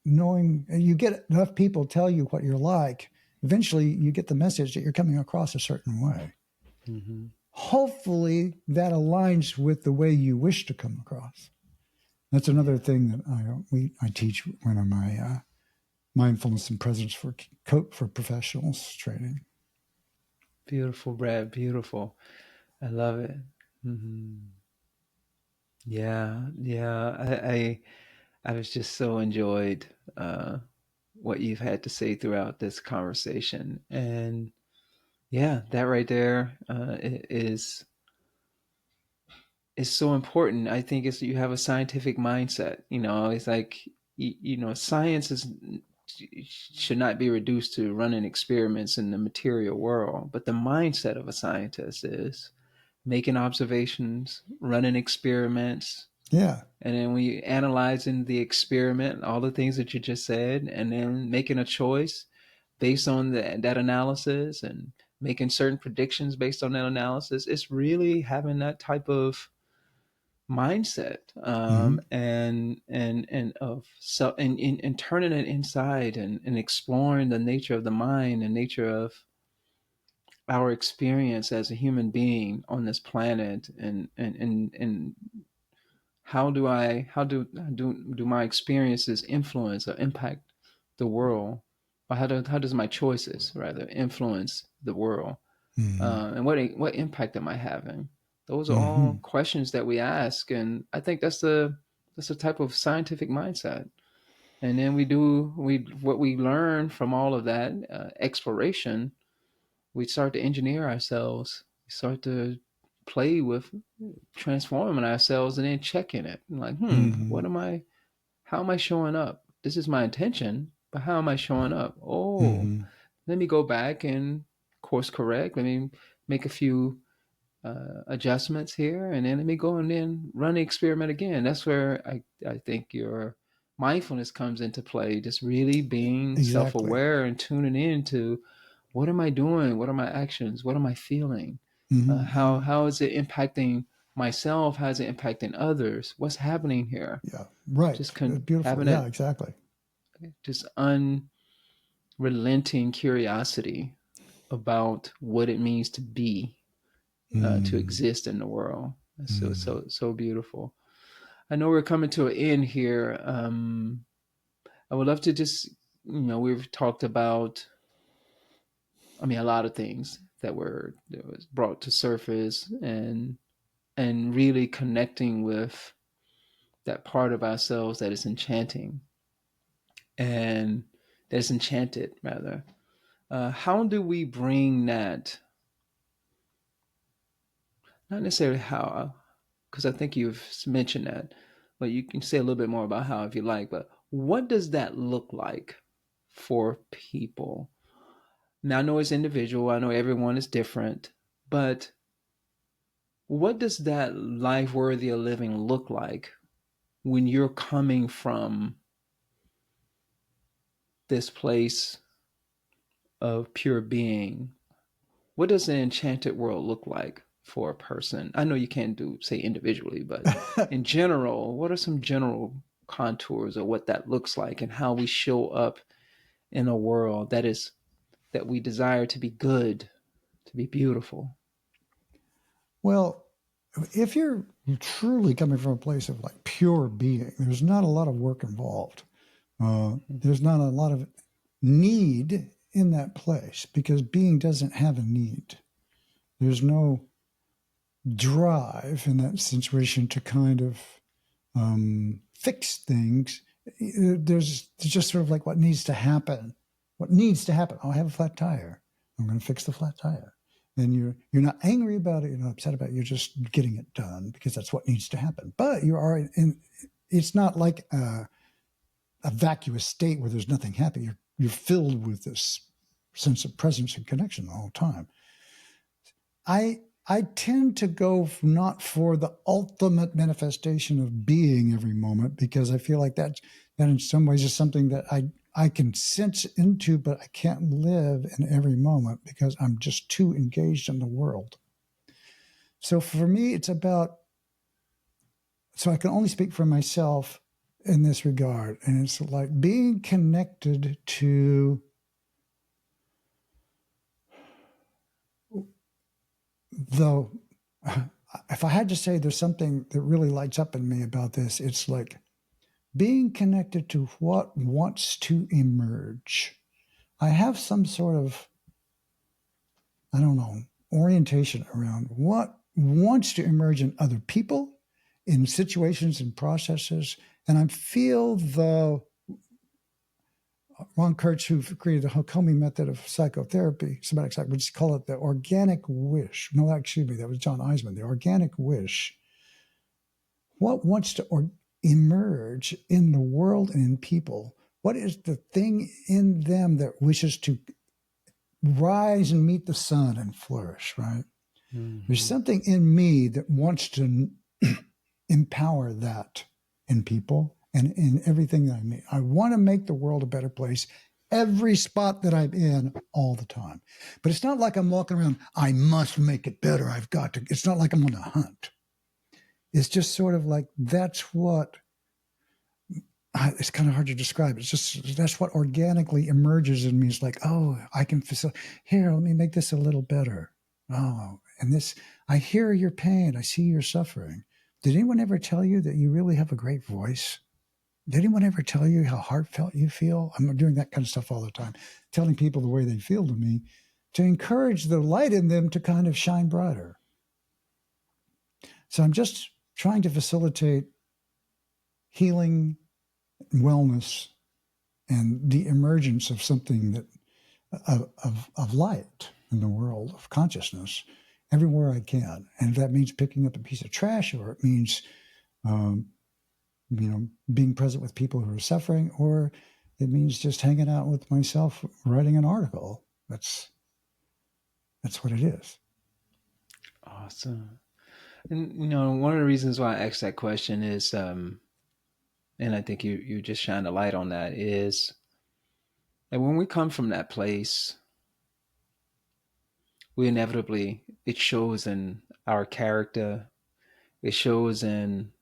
knowing, and you get enough people tell you what you're like, eventually you get the message that you're coming across a certain way. Mm-hmm. Hopefully that aligns with the way you wish to come across. That's another thing that I teach when I'm my mindfulness and presence for professionals training. Beautiful, Brad. Beautiful. I love it. Mm-hmm. Yeah, yeah. I was just so enjoyed what you've had to say throughout this conversation, and yeah, that right there is so important. I think it's you have a scientific mindset. It's like science is should not be reduced to running experiments in the material world, but the mindset of a scientist is making observations, running experiments, Yeah. and then we analyzing the experiment, all the things that you just said, and then making a choice based on that analysis and making certain predictions based on that analysis. It's really having that type of mindset, Mm-hmm. and of so and turning it inside and exploring the nature of the mind and nature of our experience as a human being on this planet, and how do my experiences influence or impact the world, or how does my choices rather influence the world, Mm-hmm. and what impact am I having? Those are all Mm-hmm. questions that we ask, and I think that's a type of scientific mindset. And then we what we learn from all of that exploration, we start to engineer ourselves. We start to play with transforming ourselves and then checking it. Like, Mm-hmm. what am I? How am I showing up? This is my intention, but how am I showing up? Oh, Mm-hmm. let me go back and course correct. Let me make a few adjustments here, and then let me go and then run the experiment again. That's where I think your mindfulness comes into play. Just really being Exactly. self-aware and tuning in to what am I doing? What are my actions? What am I feeling? Mm-hmm. How is it impacting myself? How is it impacting others? What's happening here? Yeah. Right. Just Beautiful. having Yeah, that exactly. just unrelenting curiosity about what it means to be, to Mm-hmm. exist in the world. That's so Mm-hmm. so so beautiful. I know we're coming to an end here. I would love to just, we've talked about, I mean, a lot of things that was brought to surface, and really connecting with that part of ourselves that is enchanting and that is enchanted rather. How do we bring that? Not necessarily how, because I think you've mentioned that, but you can say a little bit more about how if you like. But what does that look like for people? Now, I know it's individual, I know everyone is different, but what does that life worthy of living look like when you're coming from this place of pure being? What does an enchanted world look like for a person? I know you can't do, say, individually, but in general, what are some general contours of what that looks like and how we show up in a world that we desire to be good, to be beautiful? Well, if you're truly coming from a place of like pure being, there's not a lot of work involved. There's not a lot of need in that place because being doesn't have a need. There's no drive in that situation to kind of fix things. There's just sort of like what needs to happen. What needs to happen? Oh, I have a flat tire. I'm going to fix the flat tire. And you're not angry about it. You're not upset about it. You're just getting it done because that's what needs to happen. But you are in. It's not like a vacuous state where there's nothing happening. You're filled with this sense of presence and connection the whole time. I tend to go not for the ultimate manifestation of being every moment because I feel like that in some ways is something that I can sense into, but I can't live in every moment because I'm just too engaged in the world. So for me, it's about, so I can only speak for myself in this regard. And it's like being connected to the, if I had to say there's something that really lights up in me about this, it's like being connected to what wants to emerge. I have some sort of, I don't know, orientation around what wants to emerge in other people, in situations and processes. And I feel the Ron Kurtz, who created the Hakomi method of psychotherapy, somatic psych, would call it the organic wish. No, excuse me, that was John Eisman, the organic wish. What wants to emerge in the world and in people? What is the thing in them that wishes to rise and meet the sun and flourish, right? Mm-hmm. There's something in me that wants to empower that in people and in everything that I make. I want to make the world a better place every spot that I'm in all the time. But it's not like I'm walking around, I must make it better. I've got to. It's not like I'm on a hunt. It's just sort of like that's what, it's kind of hard to describe. It's just, that's what organically emerges in me. It's like, oh, I can facilitate. Here, let me make this a little better. Oh, and this, I hear your pain. I see your suffering. Did anyone ever tell you that you really have a great voice? Did anyone ever tell you how heartfelt you feel? I'm doing that kind of stuff all the time, telling people the way they feel to me, to encourage the light in them to kind of shine brighter. So I'm just trying to facilitate healing, wellness, and the emergence of something that of light in the world of consciousness everywhere I can. And if that means picking up a piece of trash, or it means being present with people who are suffering, or it means just hanging out with myself writing an article. That's what it is. Awesome. And one of the reasons why I asked that question is and I think you just shined a light on that, is that when we come from that place, we inevitably, it shows in our character, it shows in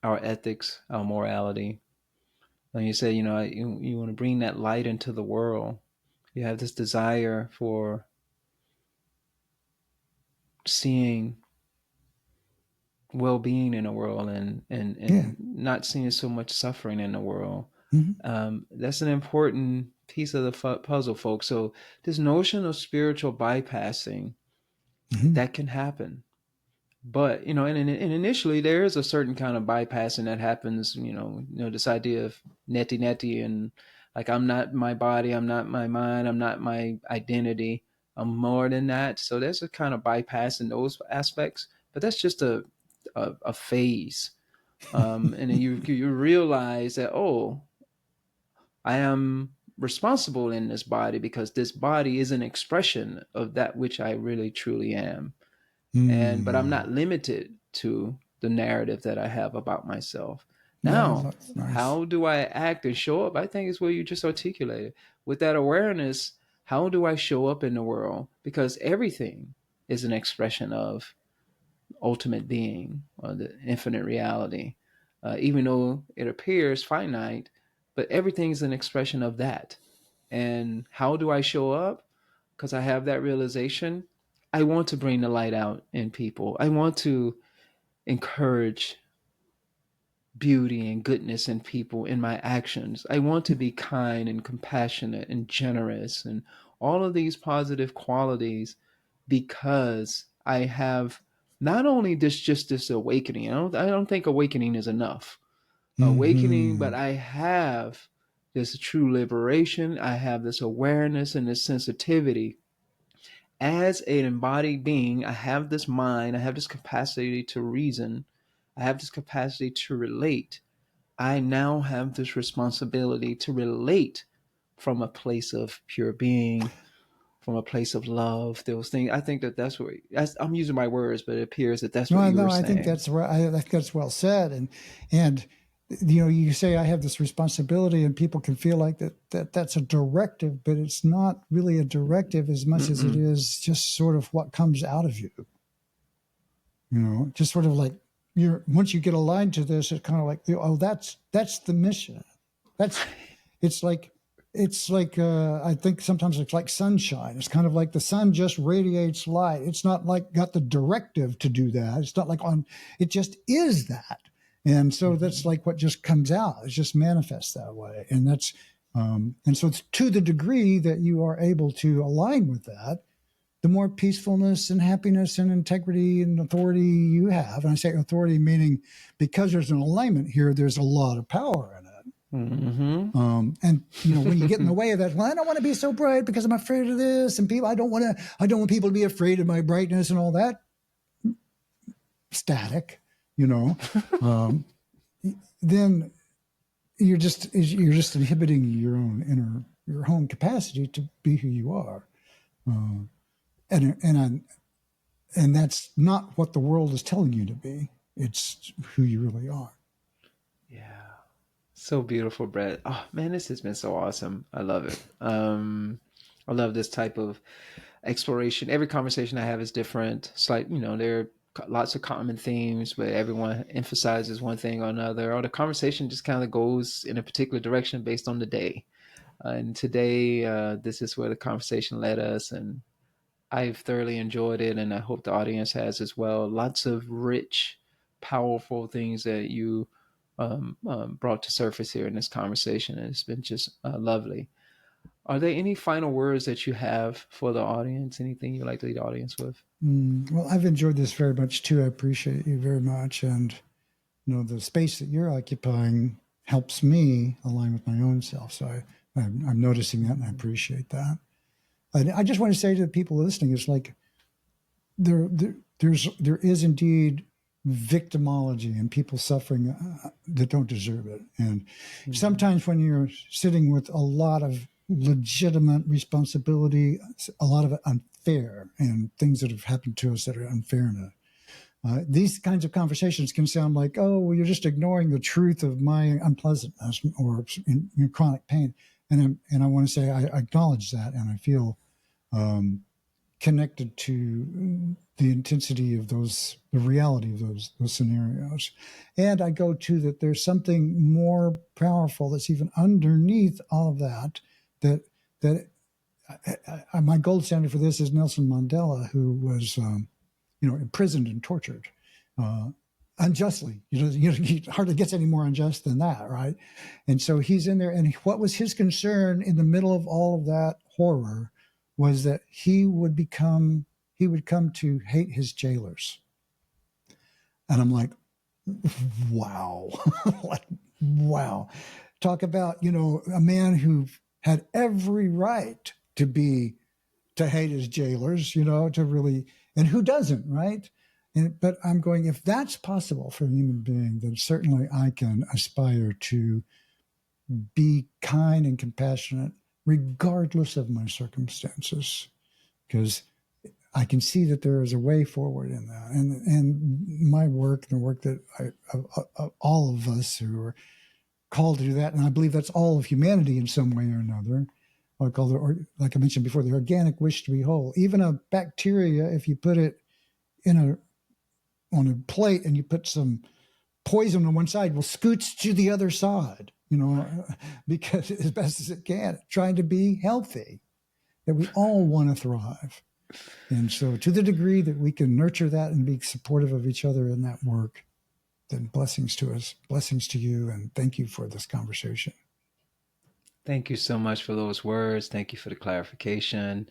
our ethics, our morality. And you say, you want to bring that light into the world. You have this desire for seeing well-being in the world and not seeing so much suffering in the world. Mm-hmm. That's an important piece of the puzzle, folks. So this notion of spiritual bypassing, mm-hmm. that can happen. But, and initially there is a certain kind of bypassing that happens, this idea of neti and like, I'm not my body, I'm not my mind, I'm not my identity, I'm more than that. So there's a kind of bypass in those aspects, but that's just a phase. And then you realize that, oh, I am responsible in this body because this body is an expression of that which I really truly am. But I'm Mm. not limited to the narrative that I have about myself. Yeah, Now, that's nice. how do I act and show up? I think it's what you just articulated. With that awareness, how do I show up in the world? Because everything is an expression of ultimate being or the infinite reality. Even though it appears finite, but everything's an expression of that. And how do I show up? Because I have that realization. I want to bring the light out in people. I want to encourage beauty and goodness in people in my actions. I want to be kind and compassionate and generous and all of these positive qualities because I have not only this awakening. I don't think awakening is enough. Awakening, but Hmm. I have this true liberation. I have this awareness and this sensitivity as an embodied being. I have this mind, I have this capacity to reason, I have this capacity to relate. I now have this responsibility to relate from a place of pure being, from a place of love. Those things. I think I'm using my words, but it appears that that's what No, you no, were I think saying. that's right. I think that's well said. And you know, you say I have this responsibility, and people can feel like that's a directive, but it's not really a directive as much as it Mm-mm. is just sort of what comes out of you. You know, just sort of like you're once you get aligned to this, it's kind of like, oh, that's the mission. That's it's like I think sometimes it's like sunshine. It's kind of like the sun just radiates light. It's not like got the directive to do that. It's not like on. It just is that, and so that's Mm-hmm. like what just comes out. It just manifests that way, and that's and so it's to the degree that you are able to align with that, the more peacefulness and happiness and integrity and authority you have. And I say authority meaning because there's an alignment here, there's a lot of power in it. Mm-hmm. And you know, when you get in the way of that, well, I don't want to be so bright because I'm afraid of this, and people, I don't want people to be afraid of my brightness and all that. Static, you know. Um, then you're just inhibiting your own your own capacity to be who you are, uh, and and that's not what the world is telling you to be. It's who you really are. Yeah. So beautiful, Brett. Oh man, this has been so awesome. I love it. I love this type of exploration. Every conversation I have is different. It's like, there are lots of common themes, but everyone emphasizes one thing or another, or the conversation just kind of goes in a particular direction based on the day. And today, this is where the conversation led us, and I've thoroughly enjoyed it, and I hope the audience has as well. Lots of rich, powerful things that you brought to surface here in this conversation, and it's been just lovely. Are there any final words that you have for the audience? Anything you'd like to leave the audience with? Well, I've enjoyed this very much too. I appreciate you very much, and you know the space that you're occupying helps me align with my own self. So I'm noticing that, and I appreciate that. I just want to say to the people listening, it's like there is indeed victimology and people suffering that don't deserve it. And Mm-hmm. sometimes when you're sitting with a lot of legitimate responsibility, a lot of it unfair, and things that have happened to us that are unfair. These kinds of conversations can sound like, oh, well, you're just ignoring the truth of my unpleasantness or in chronic pain. And I want to say I acknowledge that, and I feel um, connected to the intensity of the reality of those scenarios. And I go to that there's something more powerful that's even underneath all of that. That that my gold standard for this is Nelson Mandela, who was imprisoned and tortured. Uh, Unjustly. He hardly gets any more unjust than that, right? And so he's in there, and what was his concern in the middle of all of that horror was that he would come to hate his jailers. And I'm like, wow. Like, wow. Talk about, a man who had every right to hate his jailers, to really, and who doesn't, right? But I'm going, if that's possible for a human being, then certainly I can aspire to be kind and compassionate regardless of my circumstances, because I can see that there is a way forward in that. And my work, the work that all of us who are called to do that, and I believe that's all of humanity in some way or another, like I mentioned before, the organic wish to be whole. Even a bacteria, if you put it on a plate and you put some poison on one side, will scoots to the other side, because as best as it can, trying to be healthy, that we all want to thrive. And so to the degree that we can nurture that and be supportive of each other in that work, then blessings to us, blessings to you, and thank you for this conversation. Thank you so much for those words. Thank you for the clarification.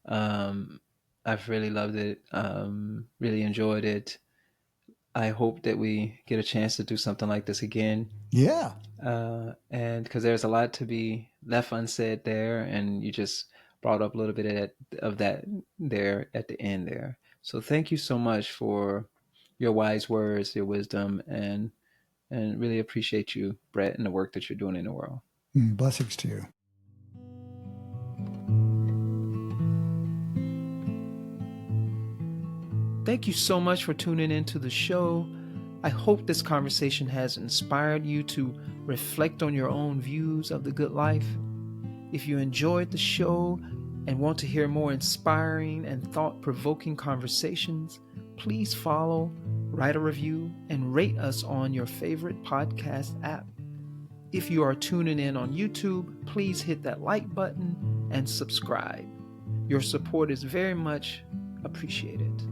I've really loved it, really enjoyed it. I hope that we get a chance to do something like this again. Yeah. And because there's a lot to be left unsaid there, and you just brought up a little bit of that there at the end there. So thank you so much for your wise words, your wisdom, and really appreciate you, Brett, and the work that you're doing in the world. Blessings to you. Thank you so much for tuning into the show. I hope this conversation has inspired you to reflect on your own views of the good life. If you enjoyed the show and want to hear more inspiring and thought-provoking conversations, please follow, write a review, and rate us on your favorite podcast app. If you are tuning in on YouTube, please hit that like button and subscribe. Your support is very much appreciated.